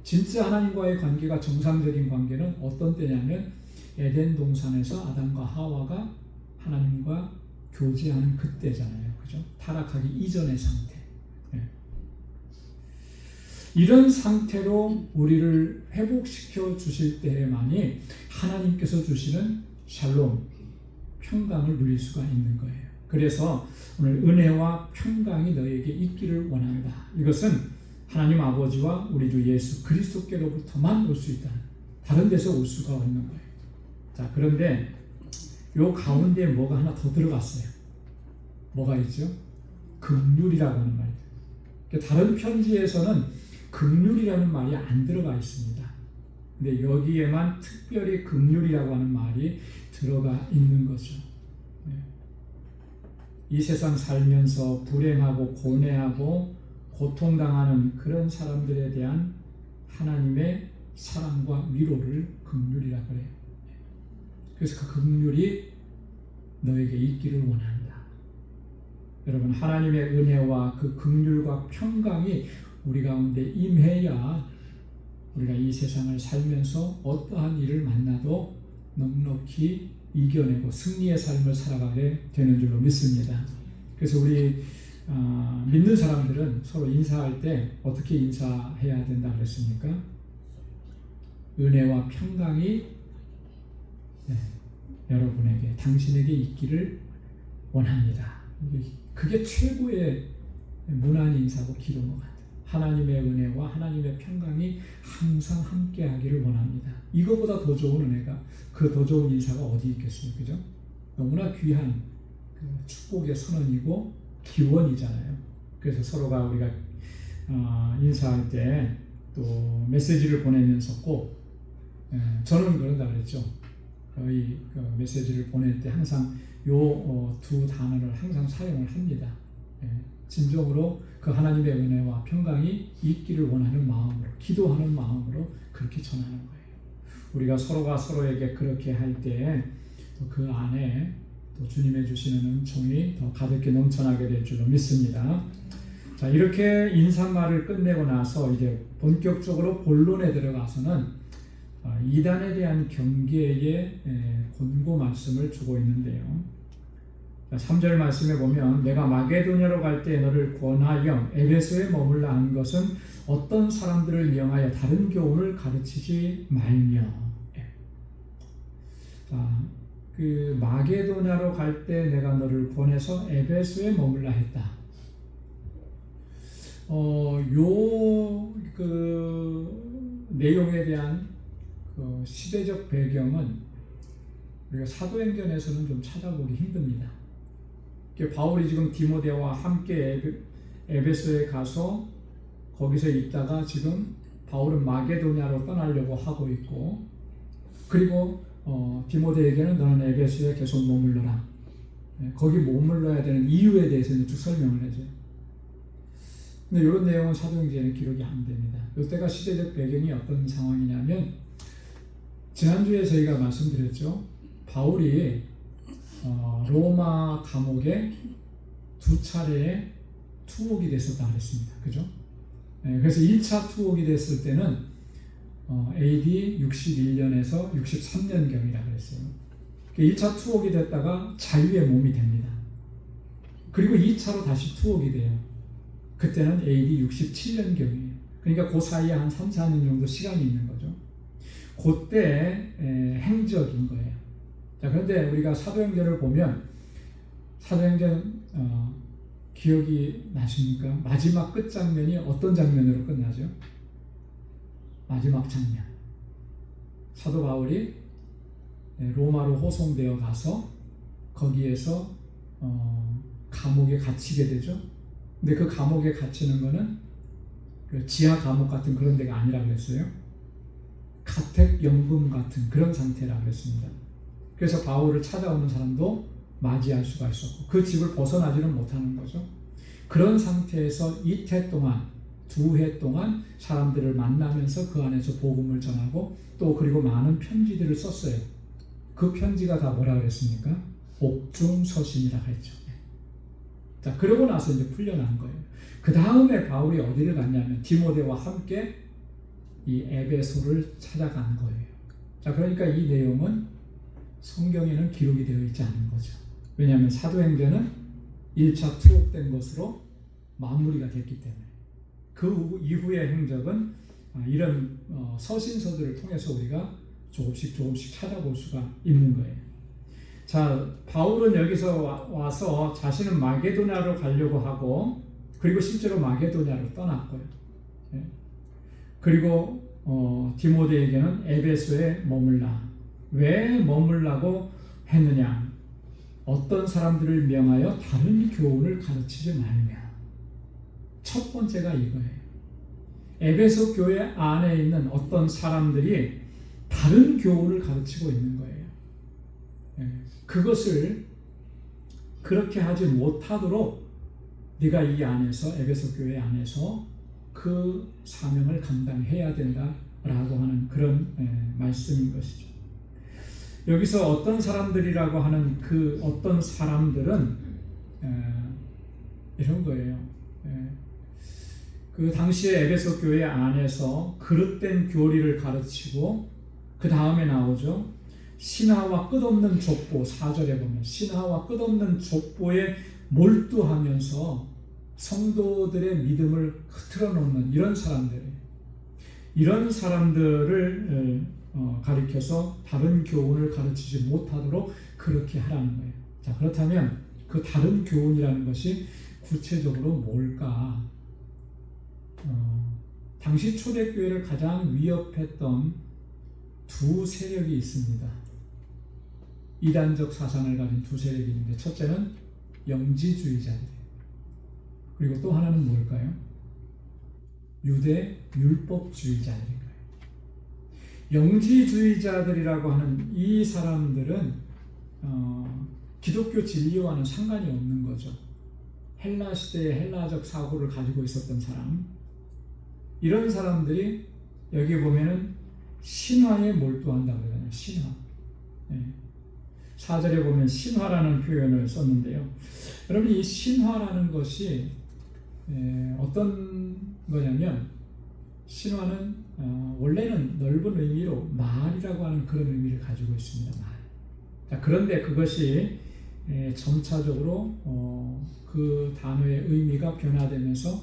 진짜 하나님과의 관계가 정상적인 관계는 어떤 때냐면 에덴 동산에서 아담과 하와가 하나님과 교제하는 그때잖아요. 그죠? 타락하기 이전의 상태. 이런 상태로 우리를 회복시켜 주실 때에만이 하나님께서 주시는 샬롬, 평강을 누릴 수가 있는 거예요. 그래서 오늘 은혜와 평강이 너에게 있기를 원한다. 이것은 하나님 아버지와 우리 주 예수 그리스도께로부터만 올 수 있다. 다른 데서 올 수가 없는 거예요. 자, 그런데 요 가운데 뭐가 하나 더 들어갔어요. 뭐가 있죠? 긍휼이라고 하는 말이에요. 다른 편지에서는 긍휼이라는 말이 안 들어가 있습니다. 근데 여기에만 특별히 긍휼이라고 하는 말이 들어가 있는 거죠. 이 세상 살면서 불행하고 고뇌하고 고통당하는 그런 사람들에 대한 하나님의 사랑과 위로를 긍휼이라고 해요. 그래서 그 긍휼이 너에게 있기를 원한다. 여러분, 하나님의 은혜와 그 긍휼과 평강이 우리 가운데 임해야 우리가 이 세상을 살면서 어떠한 일을 만나도 넉넉히 이겨내고 승리의 삶을 살아가게 되는 줄로 믿습니다. 그래서 우리 믿는 사람들은 서로 인사할 때 어떻게 인사해야 된다 그랬습니까? 은혜와 평강이 여러분에게, 당신에게 있기를 원합니다. 그게 최고의 무난 인사고 기도인 것 같아요. 하나님의 은혜와 하나님의 평강이 항상 함께하기를 원합니다. 이거보다 더 좋은 은혜가, 그 더 좋은 인사가 어디 있겠어요, 그죠? 너무나 귀한 축복의 선언이고 기원이잖아요. 그래서 서로가 우리가 인사할 때 또 메시지를 보내면서 꼭 저는 그런다 그랬죠. 거의 그 메시지를 보낼 때 항상 요 두 단어를 항상 사용을 합니다. 진정으로 그 하나님의 은혜와 평강이 있기를 원하는 마음으로, 기도하는 마음으로 그렇게 전하는 거예요. 우리가 서로가 서로에게 그렇게 할 때 그 안에 또 주님의 주시는 은총이 더 가득히 넘쳐나게 될 줄로 믿습니다. 자, 이렇게 인사말을 끝내고 나서 이제 본격적으로 본론에 들어가서는 이단에 대한 경계의 권고 말씀을 주고 있는데요. 3절 말씀에 보면 내가 마게도냐로 갈 때 너를 권하여 에베소에 머물라 한 것은 어떤 사람들을 명하여 다른 교훈을 가르치지 말며. 그 마게도냐로 갈 때 내가 너를 보내서 에베소에 머물라 했다. 그 내용에 대한 그 시대적 배경은 우리가 사도행전에서는 좀 찾아보기 힘듭니다. 바울이 지금 디모데와 함께 에베소에 가서 거기서 있다가 지금 바울은 마게도냐로 떠나려고 하고 있고, 그리고 디모데에게는 너는 에베소에 계속 머물러라. 거기 머물러야 되는 이유에 대해서는 쭉 설명을 해줘요. 근데 이런 내용은 사도행전에 기록이 안 됩니다. 이때가 시대적 배경이 어떤 상황이냐면, 지난주에 저희가 말씀드렸죠. 바울이 로마 감옥에 2차례의 투옥이 됐었다 그랬습니다. 그죠? 그래서 1차 투옥이 됐을 때는 AD 61년에서 63년경이라 그랬어요. 1차 투옥이 됐다가 자유의 몸이 됩니다. 그리고 2차로 다시 투옥이 돼요. 그때는 AD 67년경이에요. 그러니까 그 사이에 한 3, 4년 정도 시간이 있는 거죠. 그때 행적인 거예요. 자, 그런데 우리가 사도행전을 보면 사도행전 기억이 나십니까? 마지막 끝 장면이 어떤 장면으로 끝나죠? 마지막 장면. 사도 바울이 로마로 호송되어 가서 거기에서 감옥에 갇히게 되죠. 근데 그 감옥에 갇히는 거는 그 지하 감옥 같은 그런 데가 아니라 그랬어요. 가택연금 같은 그런 상태라 그랬습니다. 그래서 바울을 찾아오는 사람도 맞이할 수가 있었고 그 집을 벗어나지는 못하는 거죠. 그런 상태에서 이태 동안, 2해 동안 사람들을 만나면서 그 안에서 복음을 전하고 또 그리고 많은 편지들을 썼어요. 그 편지가 다 뭐라 그랬습니까? 옥중서신이라고 했죠. 자, 그러고 나서 이제 풀려난 거예요. 그 다음에 바울이 어디를 갔냐면 디모데와 함께 이 에베소를 찾아간 거예요. 자, 그러니까 이 내용은 성경에는 기록이 되어 있지 않은 거죠. 왜냐하면 사도행전은 1차 투옥된 것으로 마무리가 됐기 때문에 그 이후의 행적은 이런 서신서들을 통해서 우리가 조금씩 찾아볼 수가 있는 거예요. 자, 바울은 여기서 와서 자신은 마게도냐로 가려고 하고 그리고 실제로 마게도냐로 떠났고요. 그리고 디모데에게는 에베소에 머물라. 왜 머물라고 했느냐? 어떤 사람들을 명하여 다른 교훈을 가르치지 말며. 첫 번째가 이거예요. 에베소 교회 안에 있는 어떤 사람들이 다른 교훈을 가르치고 있는 거예요. 그것을 그렇게 하지 못하도록 네가 이 안에서, 에베소 교회 안에서 그 사명을 감당해야 된다라고 하는 그런 말씀인 것이죠. 여기서 어떤 사람들이라고 하는 그 어떤 사람들은 이런 거예요. 그 당시에 에베소 교회 안에서 그릇된 교리를 가르치고 그 다음에 나오죠. 신화와 끝없는 족보, 4절에 보면 신화와 끝없는 족보에 몰두하면서 성도들의 믿음을 흐트러 놓는 이런 사람들을 가리켜서 다른 교훈을 가르치지 못하도록 그렇게 하라는 거예요. 자, 그렇다면 그 다른 교훈이라는 것이 구체적으로 뭘까? 당시 초대교회를 가장 위협했던 두 세력이 있습니다. 이단적 사상을 가진 두 세력이 있는데, 첫째는 영지주의자들이에요. 그리고 또 하나는 뭘까요? 유대 율법주의자들인 거예요. 영지주의자들이라고 하는 이 사람들은 기독교 진리와는 상관이 없는 거죠. 헬라 시대의 헬라적 사고를 가지고 있었던 사람, 이런 사람들이 여기 보면은 신화에 몰두한다고 그러잖아요. 신화. 4절에 보면 신화라는 표현을 썼는데요. 여러분, 이 신화라는 것이 어떤 거냐면, 신화는 원래는 넓은 의미로 말이라고 하는 그런 의미를 가지고 있습니다. 말. 자, 그런데 그것이 점차적으로 그 단어의 의미가 변화되면서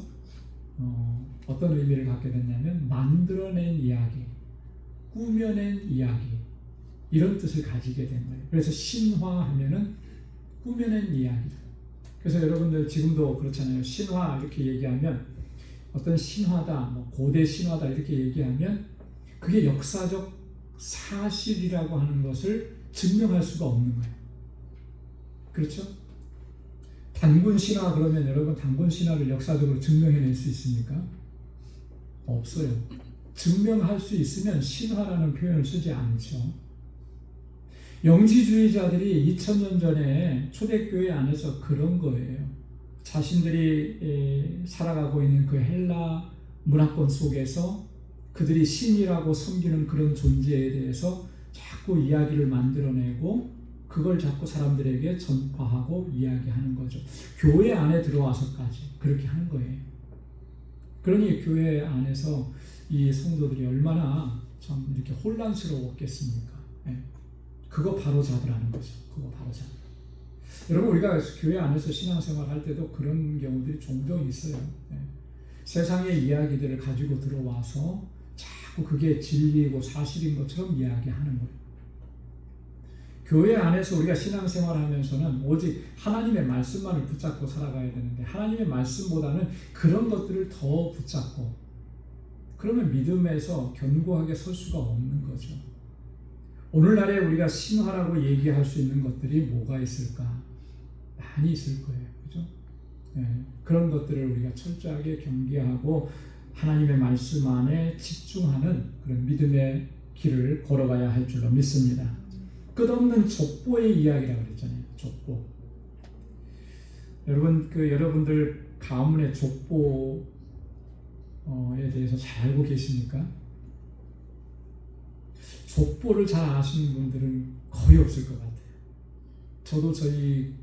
어떤 의미를 갖게 됐냐면 만들어낸 이야기, 꾸며낸 이야기, 이런 뜻을 가지게 된 거예요. 그래서 신화하면은 꾸며낸 이야기죠. 그래서 여러분들 지금도 그렇잖아요. 신화 이렇게 얘기하면, 어떤 신화다, 뭐 고대 신화다 이렇게 얘기하면 그게 역사적 사실이라고 하는 것을 증명할 수가 없는 거예요. 그렇죠? 단군 신화 그러면 여러분, 단군 신화를 역사적으로 증명해낼 수 있습니까? 없어요. 증명할 수 있으면 신화라는 표현을 쓰지 않죠. 영지주의자들이 2000년 전에 초대교회 안에서 그런 거예요. 자신들이 살아가고 있는 그 헬라 문화권 속에서 그들이 신이라고 섬기는 그런 존재에 대해서 자꾸 이야기를 만들어내고 그걸 자꾸 사람들에게 전파하고 이야기하는 거죠. 교회 안에 들어와서까지 그렇게 하는 거예요. 그러니 교회 안에서 이 성도들이 얼마나 참 이렇게 혼란스러웠겠습니까? 그거 바로 잡으라는 거죠. 그거 바로 잡으라. 여러분, 우리가 교회 안에서 신앙생활 할 때도 그런 경우들이 종종 있어요. 세상의 이야기들을 가지고 들어와서 자꾸 그게 진리고 사실인 것처럼 이야기하는 거예요. 교회 안에서 우리가 신앙생활 하면서는 오직 하나님의 말씀만을 붙잡고 살아가야 되는데, 하나님의 말씀보다는 그런 것들을 더 붙잡고, 그러면 믿음에서 견고하게 설 수가 없는 거죠. 오늘날에 우리가 신화라고 얘기할 수 있는 것들이 뭐가 있을까? 많이 있을 거예요. 그죠? 그런 것들을 우리가 철저하게 경계하고 하나님의 말씀 안에 집중하는 그런 믿음의 길을 걸어가야 할 줄로 믿습니다. 끝없는 족보의 이야기라고 그랬잖아요. 족보. 여러분, 여러분들 가문의 족보에 대해서 잘 알고 계십니까? 족보를 잘 아시는 분들은 거의 없을 것 같아요. 저도 저희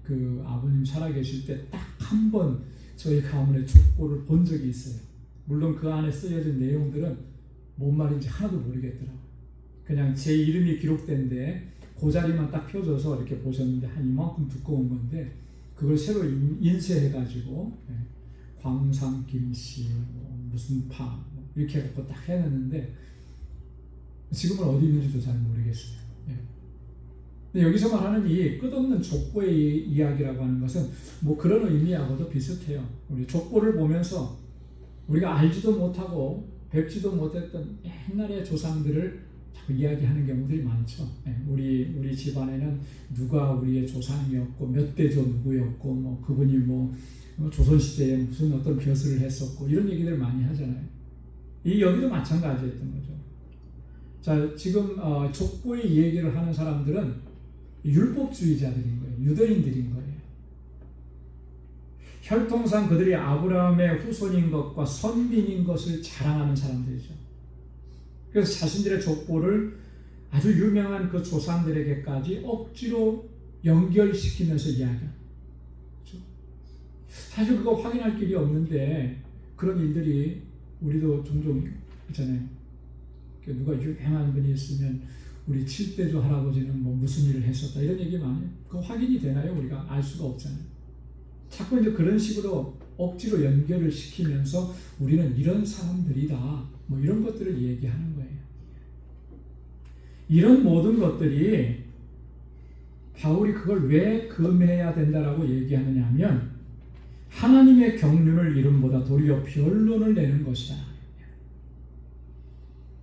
아버님 살아계실 때 딱 한 번 저희 가문의 족보를 본 적이 있어요. 물론 그 안에 쓰여진 내용들은 뭔 말인지 하나도 모르겠더라고요. 그냥 제 이름이 기록된데 그 자리만 딱 펴줘서 이렇게 보셨는데 한 이만큼 두꺼운 건데, 그걸 새로 인쇄해가지고 광상 김씨, 무슨 파 이렇게 해갖고 딱 해놨는데 지금은 어디 있는지도 잘 모르겠어요. 근데 여기서 말하는 이 끝없는 족보의 이야기라고 하는 것은 뭐 그런 의미하고도 비슷해요. 우리 족보를 보면서 우리가 알지도 못하고 뵙지도 못했던 옛날의 조상들을 자꾸 이야기하는 경우들이 많죠. 우리 집안에는 누가 우리의 조상이었고 몇 대조 누구였고 뭐 그분이 뭐 조선시대에 무슨 어떤 벼슬을 했었고 이런 얘기들 많이 하잖아요. 이 여기도 마찬가지였던 거죠. 자, 지금 족보의 얘기를 하는 사람들은 율법주의자들인 거예요. 유대인들인 거예요. 혈통상 그들이 아브라함의 후손인 것과 선민인 것을 자랑하는 사람들이죠. 그래서 자신들의 족보를 아주 유명한 그 조상들에게까지 억지로 연결시키면서 이야기하는 거죠. 사실 그거 확인할 길이 없는데 그런 일들이 우리도 종종 있잖아요. 누가 유명한 분이 있으면 우리 7대조 할아버지는 뭐 무슨 일을 했었다 이런 얘기 많이 해요. 그거 확인이 되나요? 우리가 알 수가 없잖아요. 자꾸 이제 그런 식으로 억지로 연결을 시키면서 우리는 이런 사람들이다 뭐 이런 것들을 얘기하는 거예요. 이런 모든 것들이 바울이 그걸 왜 금해야 된다라고 얘기하느냐 하면 하나님의 경륜을 이름보다 도리어 변론을 내는 것이다.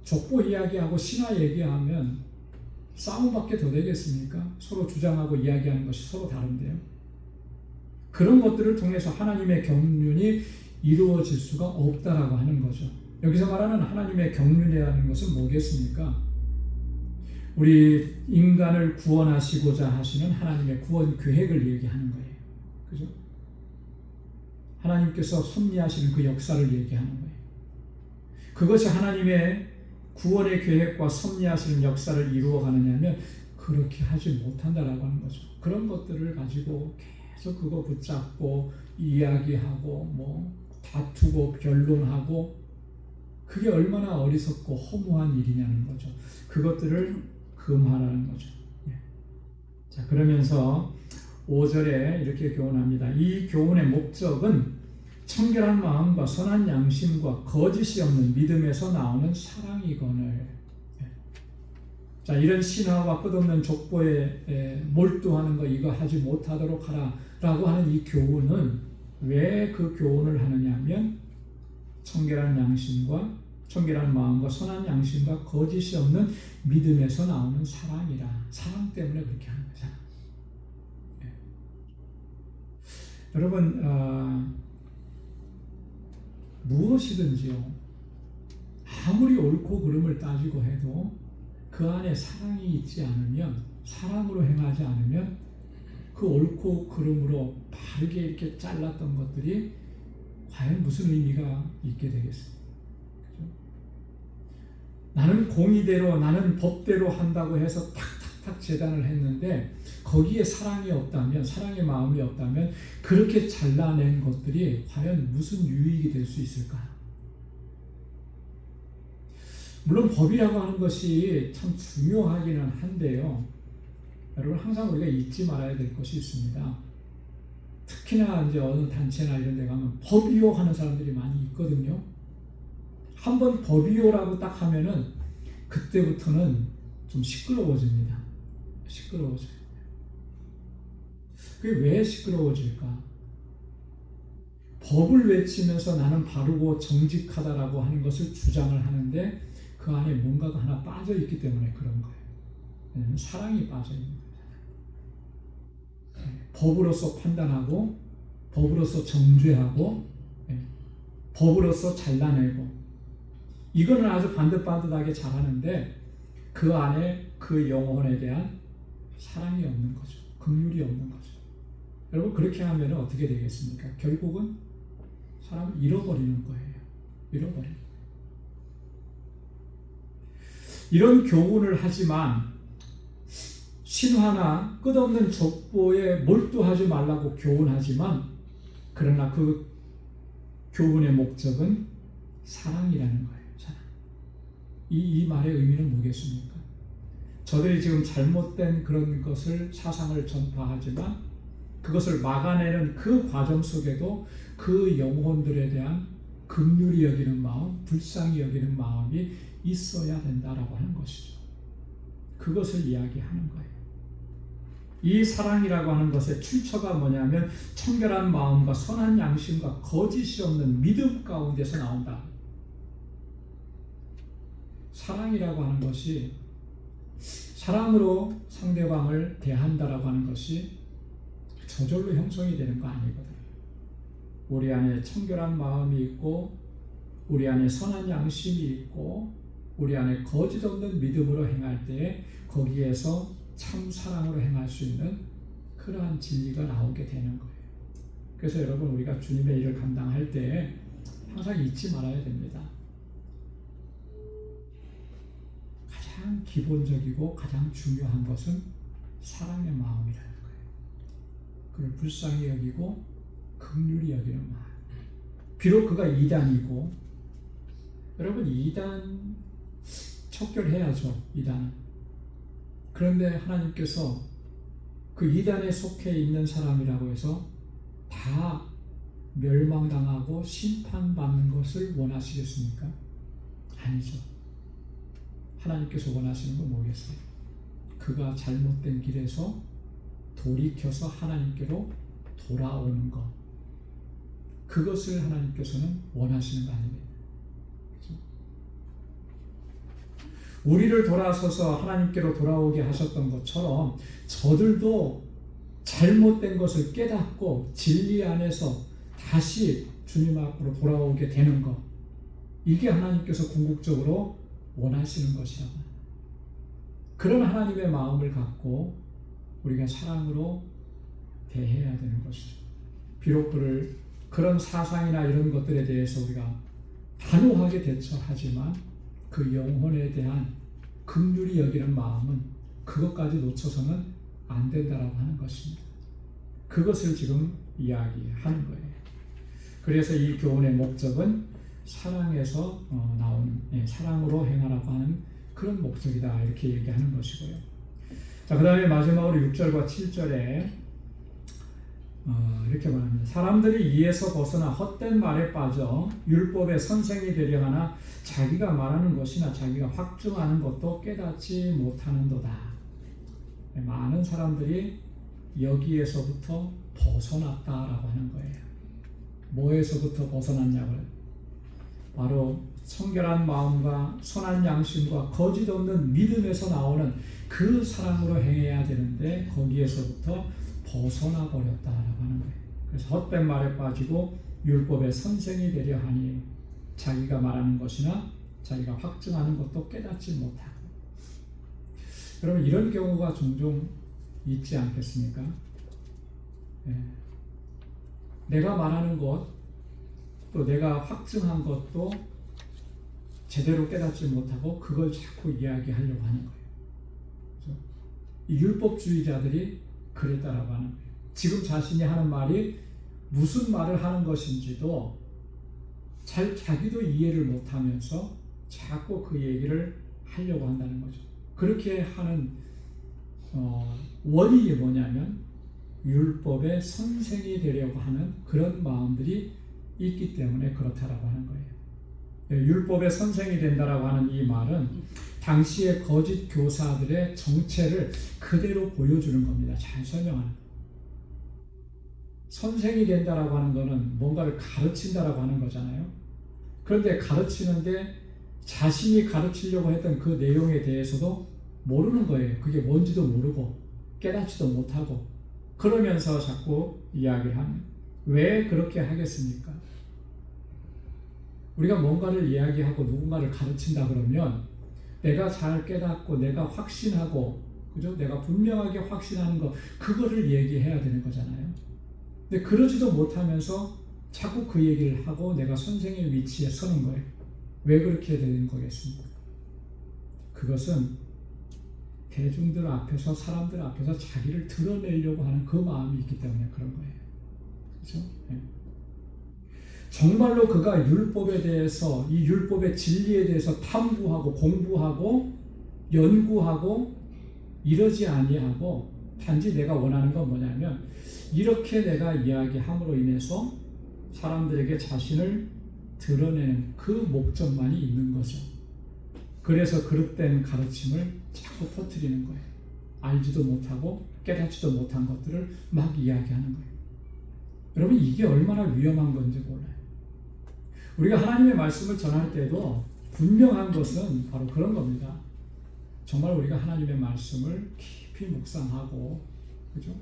족보 이야기하고 신화 얘기하면 싸움밖에 더 되겠습니까? 서로 주장하고 이야기하는 것이 서로 다른데요. 그런 것들을 통해서 하나님의 경륜이 이루어질 수가 없다라고 하는 거죠. 여기서 말하는 하나님의 경륜이라는 것은 뭐겠습니까? 우리 인간을 구원하시고자 하시는 하나님의 구원 계획을 얘기하는 거예요. 그죠? 하나님께서 섭리하시는 그 역사를 얘기하는 거예요. 그것이 하나님의 구원의 계획과 섭리하시는 역사를 이루어가느냐면 그렇게 하지 못한다라고 하는 거죠. 그런 것들을 가지고 계속 그거 붙잡고 이야기하고 뭐 다투고 변론하고 그게 얼마나 어리석고 허무한 일이냐는 거죠. 그것들을 금하라는 거죠. 자, 그러면서 5절에 이렇게 교훈합니다. 이 교훈의 목적은 청결한 마음과 선한 양심과 거짓이 없는 믿음에서 나오는 사랑이거늘. 자, 이런 신화와 끝없는 족보에 몰두하는 거 이거 하지 못하도록 하라 라고 하는 이 교훈은 왜 그 교훈을 하느냐 하면 청결한 마음과 선한 양심과 거짓이 없는 믿음에서 나오는 사랑이라. 사랑 때문에 그렇게 하는 거잖아. 여러분 무엇이든지요 아무리 옳고 그름을 따지고 해도 그 안에 사랑이 있지 않으면 사랑으로 행하지 않으면 그 옳고 그름으로 바르게 이렇게 잘랐던 것들이 과연 무슨 의미가 있게 되겠습니까? 그죠? 나는 공의대로 나는 법대로 한다고 해서 탁탁탁 재단을 했는데 거기에 사랑이 없다면 사랑의 마음이 없다면 그렇게 잘라낸 것들이 과연 무슨 유익이 될 수 있을까요? 물론 법이라고 하는 것이 참 중요하기는 한데요. 여러분 항상 우리가 잊지 말아야 될 것이 있습니다. 특히나 이제 어느 단체나 이런 데 가면 법이요 하는 사람들이 많이 있거든요. 한번 법이요라고 딱 하면은 그때부터는 좀 시끄러워집니다. 시끄러워져요. 그게 왜 시끄러워질까? 법을 외치면서 나는 바르고 정직하다라고 하는 것을 주장을 하는데 그 안에 뭔가가 하나 빠져 있기 때문에 그런 거예요. 왜냐하면 사랑이 빠져 있는 거예요. 법으로서 판단하고 법으로서 정죄하고 법으로서 잘라내고 이거는 아주 반듯반듯하게 잘하는데 그 안에 그 영혼에 대한 사랑이 없는 거죠. 긍휼이 없는 거죠. 여러분 그렇게 하면 어떻게 되겠습니까? 결국은 사람을 잃어버리는 거예요. 잃어버리는 거예요. 이런 교훈을 하지만 신화나 끝없는 족보에 몰두하지 말라고 교훈하지만 그러나 그 교훈의 목적은 사랑이라는 거예요. 사랑. 이 말의 의미는 뭐겠습니까? 저들이 지금 잘못된 그런 것을 사상을 전파하지만 그것을 막아내는 그 과정 속에도 그 영혼들에 대한 긍휼히 여기는 마음, 불쌍히 여기는 마음이 있어야 된다라고 하는 것이죠. 그것을 이야기하는 거예요. 이 사랑이라고 하는 것의 출처가 뭐냐면 청결한 마음과 선한 양심과 거짓이 없는 믿음 가운데서 나온다. 사랑이라고 하는 것이, 사랑으로 상대방을 대한다라고 하는 것이 저절로 형성이 되는 거 아니거든요. 우리 안에 청결한 마음이 있고, 우리 안에 선한 양심이 있고, 우리 안에 거짓 없는 믿음으로 행할 때 거기에서 참 사랑으로 행할 수 있는 그러한 진리가 나오게 되는 거예요. 그래서 여러분, 우리가 주님의 일을 감당할 때 항상 잊지 말아야 됩니다. 가장 기본적이고 가장 중요한 것은 사랑의 마음이라는 거예요. 그걸 불쌍히 여기고 긍휼히 여기는 마음. 비록 그가 이단이고, 여러분, 이단 척결해야죠. 이단은. 그런데 하나님께서 그 이단에 속해 있는 사람이라고 해서 다 멸망당하고 심판받는 것을 원하시겠습니까? 아니죠. 하나님께서 원하시는 건 뭐겠어요? 그가 잘못된 길에서 돌이켜서 하나님께로 돌아오는 것. 그것을 하나님께서는 원하시는 거 아닙니까? 우리를 돌아서서 하나님께로 돌아오게 하셨던 것처럼 저들도 잘못된 것을 깨닫고 진리 안에서 다시 주님 앞으로 돌아오게 되는 것, 이게 하나님께서 궁극적으로 원하시는 것이라고. 그런 하나님의 마음을 갖고 우리가 사랑으로 대해야 되는 것이죠. 비록 그런 사상이나 이런 것들에 대해서 우리가 단호하게 대처하지만 그 영혼에 대한 긍휼히 여기는 마음은 그것까지 놓쳐서는 안 된다라고 하는 것입니다. 그것을 지금 이야기하는 거예요. 그래서 이 교훈의 목적은 사랑에서 나오는, 사랑으로 행하라고 하는 그런 목적이다, 이렇게 얘기하는 것이고요. 자, 그 다음에 마지막으로 6절과 7절에 이렇게 말합니다. 사람들이 이에서 벗어나 헛된 말에 빠져 율법의 선생이 되려 하나 자기가 말하는 것이나 자기가 확증하는 것도 깨닫지 못하는도다. 많은 사람들이 여기에서부터 벗어났다라고 하는 거예요. 뭐에서부터 벗어났냐고요? 바로 청결한 마음과 선한 양심과 거짓 없는 믿음에서 나오는 그 사랑으로 행해야 되는데 거기에서부터 벗어나 버렸다라고 하는 거예요. 그래서 헛된 말에 빠지고 율법의 선생이 되려 하니 자기가 말하는 것이나 자기가 확증하는 것도 깨닫지 못하고. 여러분, 이런 경우가 종종 있지 않겠습니까? 내가 말하는 것, 또 내가 확증한 것도 제대로 깨닫지 못하고 그걸 자꾸 이야기하려고 하는 거예요. 그렇죠? 이 율법주의자들이 그랬다라고 하는 거예요. 지금 자신이 하는 말이 무슨 말을 하는 것인지도 자기도 이해를 못하면서 자꾸 그 얘기를 하려고 한다는 거죠. 그렇게 하는 원인이 뭐냐면 율법의 선생이 되려고 하는 그런 마음들이 있기 때문에 그렇다라고 하는 거예요. 율법의 선생이 된다라고 하는 이 말은 당시의 거짓 교사들의 정체를 그대로 보여주는 겁니다. 잘 설명하는 거예요. 선생이 된다라고 하는 거는 뭔가를 가르친다라고 하는 거잖아요. 그런데 가르치는데 자신이 가르치려고 했던 그 내용에 대해서도 모르는 거예요. 그게 뭔지도 모르고 깨닫지도 못하고 그러면서 자꾸 이야기를 하는. 왜 그렇게 하겠습니까? 우리가 뭔가를 이야기하고 누군가를 가르친다 그러면 내가 잘 깨닫고 내가 확신하고, 그죠? 내가 분명하게 확신하는 거, 그거를 얘기해야 되는 거잖아요. 근데 그러지도 못하면서 자꾸 그 얘기를 하고 내가 선생의 위치에 서는 거예요. 왜 그렇게 되는 거겠습니까? 그것은 대중들 앞에서, 사람들 앞에서 자기를 드러내려고 하는 그 마음이 있기 때문에 그런 거예요. 그렇죠? 네. 정말로 그가 율법에 대해서, 이 율법의 진리에 대해서 탐구하고 공부하고 연구하고 이러지 아니하고 단지 내가 원하는 건 뭐냐면 이렇게 내가 이야기함으로 인해서 사람들에게 자신을 드러내는 그 목적만이 있는 거죠. 그래서 그릇된 가르침을 자꾸 퍼뜨리는 거예요. 알지도 못하고 깨닫지도 못한 것들을 막 이야기하는 거예요. 여러분, 이게 얼마나 위험한 건지 몰라요. 우리가 하나님의 말씀을 전할 때도 분명한 것은 바로 그런 겁니다. 정말 우리가 하나님의 말씀을 깊이 묵상하고, 그죠?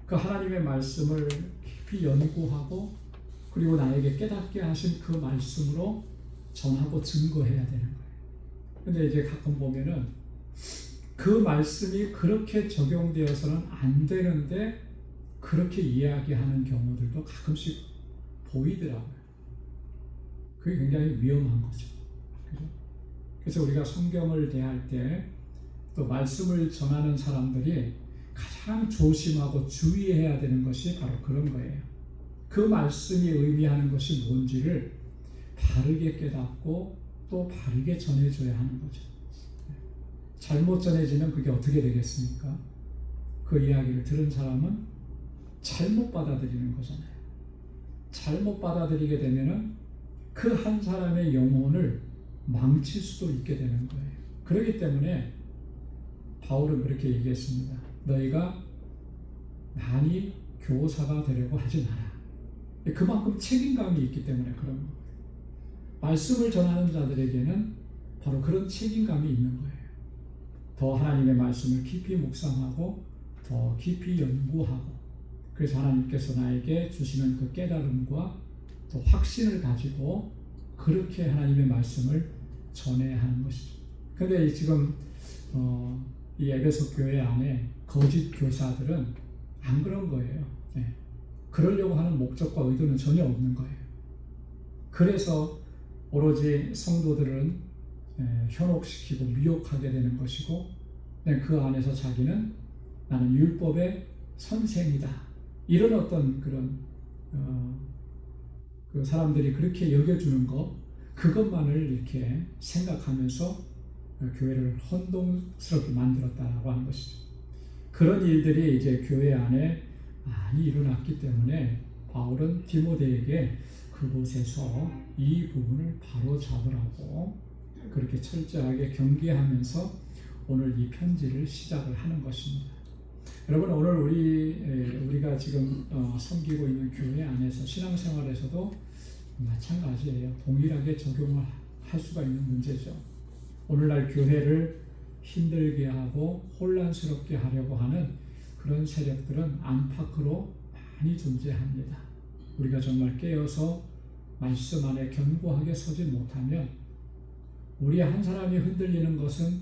그 하나님의 말씀을 깊이 연구하고, 그리고 나에게 깨닫게 하신 그 말씀으로 전하고 증거해야 되는 거예요. 근데 이제 가끔 보면은 그 말씀이 그렇게 적용되어서는 안 되는데 그렇게 이야기하는 경우들도 가끔씩 보이더라고요. 그게 굉장히 위험한 거죠. 그죠? 그래서 우리가 성경을 대할 때 또 말씀을 전하는 사람들이 가장 조심하고 주의해야 되는 것이 바로 그런 거예요. 그 말씀이 의미하는 것이 뭔지를 바르게 깨닫고 또 바르게 전해줘야 하는 거죠. 잘못 전해지면 그게 어떻게 되겠습니까? 그 이야기를 들은 사람은 잘못 받아들이는 거잖아요. 잘못 받아들이게 되면은 그 한 사람의 영혼을 망칠 수도 있게 되는 거예요. 그렇기 때문에 바울은 그렇게 얘기했습니다. 너희가 많이 교사가 되려고 하지 마라. 그만큼 책임감이 있기 때문에 그런 거예요. 말씀을 전하는 자들에게는 바로 그런 책임감이 있는 거예요. 더 하나님의 말씀을 깊이 묵상하고 더 깊이 연구하고, 그래서 하나님께서 나에게 주시는 그 깨달음과 또 확신을 가지고 그렇게 하나님의 말씀을 전해야 하는 것이죠. 그런데 지금 이 에베소 교회 안에 거짓 교사들은 안 그런 거예요. 네. 그러려고 하는 목적과 의도는 전혀 없는 거예요. 그래서 오로지 성도들은 현혹시키고 미혹하게 되는 것이고, 그 안에서 자기는 나는 율법의 선생이다, 이런 어떤 그런 그 사람들이 그렇게 여겨주는 것, 그것만을 이렇게 생각하면서 교회를 혼동스럽게 만들었다라고 하는 것이죠. 그런 일들이 이제 교회 안에 많이 일어났기 때문에 바울은 디모데에게 그곳에서 이 부분을 바로 잡으라고 그렇게 철저하게 경계하면서 오늘 이 편지를 시작을 하는 것입니다. 여러분, 오늘 우리가 지금 섬기고 있는 교회 안에서 신앙생활에서도 마찬가지예요. 동일하게 적용을 할 수가 있는 문제죠. 오늘날 교회를 힘들게 하고 혼란스럽게 하려고 하는 그런 세력들은 안팎으로 많이 존재합니다. 우리가 정말 깨어서 말씀 안에 견고하게 서지 못하면 우리 한 사람이 흔들리는 것은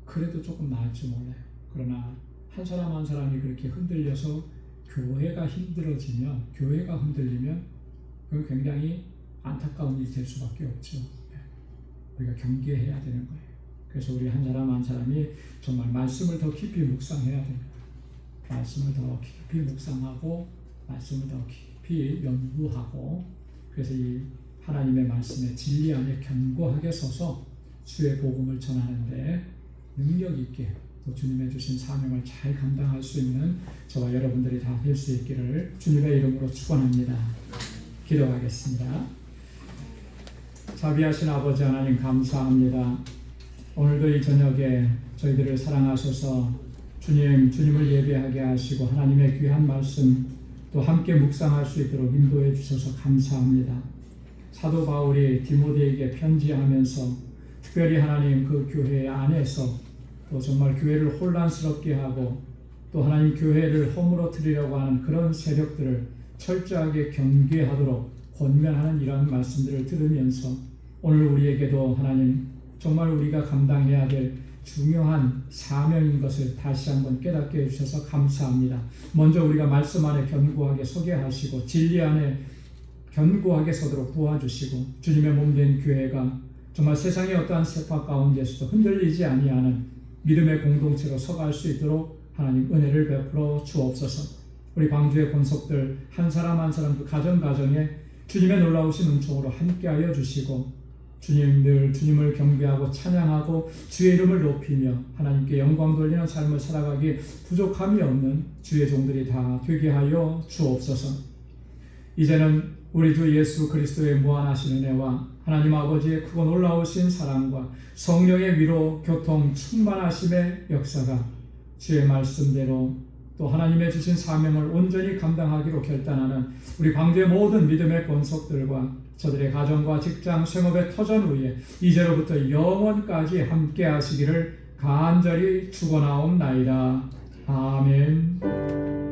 그래도 조금 나을지 몰라요. 그러나 한 사람 한 사람이 그렇게 흔들려서 교회가 힘들어지면, 교회가 흔들리면 그건 굉장히 안타까운 일이 될 수밖에 없죠. 우리가 경계해야 되는 거예요. 그래서 우리 한 사람 한 사람이 정말 말씀을 더 깊이 묵상해야 됩니다. 말씀을 더 깊이 묵상하고 말씀을 더 깊이 연구하고, 그래서 이 하나님의 말씀의 진리 안에 견고하게 서서 주의 복음을 전하는데 능력 있게 또 주님의 주신 사명을 잘 감당할 수 있는 저와 여러분들이 다 될 수 있기를 주님의 이름으로 축원합니다. 기도하겠습니다. 자비하신 아버지 하나님, 감사합니다. 오늘도 이 저녁에 저희들을 사랑하셔서 주님을 예배하게 하시고 하나님의 귀한 말씀 또 함께 묵상할 수 있도록 인도해 주셔서 감사합니다. 사도 바울이 디모데에게 편지하면서 특별히 하나님 그 교회 안에서 또 정말 교회를 혼란스럽게 하고 또 하나님 교회를 허물어뜨리려고 하는 그런 세력들을 철저하게 경계하도록 권면하는 이러한 말씀들을 들으면서 오늘 우리에게도 하나님 정말 우리가 감당해야 될 중요한 사명인 것을 다시 한번 깨닫게 해주셔서 감사합니다. 먼저 우리가 말씀 안에 견고하게 서게 하시고 진리 안에 견고하게 서도록 도와주시고 주님의 몸된 교회가 정말 세상의 어떠한 세파 가운데서도 흔들리지 아니하는 믿음의 공동체로 서갈 수 있도록 하나님 은혜를 베풀어 주옵소서. 우리 광주의 권속들 한 사람 한 사람 그 가정에 주님의 놀라우신 은총으로 함께하여 주시고 주님 늘 주님을 경배하고 찬양하고 주의 이름을 높이며 하나님께 영광 돌리는 삶을 살아가기 부족함이 없는 주의 종들이 다 되게 하여 주옵소서. 이제는 우리 주 예수 그리스도의 무한하신 은혜와 하나님 아버지의 크고 놀라우신 사랑과 성령의 위로 교통 충만하심의 역사가 주의 말씀대로 또 하나님의 주신 사명을 온전히 감당하기로 결단하는 우리 광주의 모든 믿음의 권속들과 저들의 가정과 직장, 생업의 터전 위에 이제로부터 영원까지 함께 하시기를 간절히 축원하옵나이다. 아멘.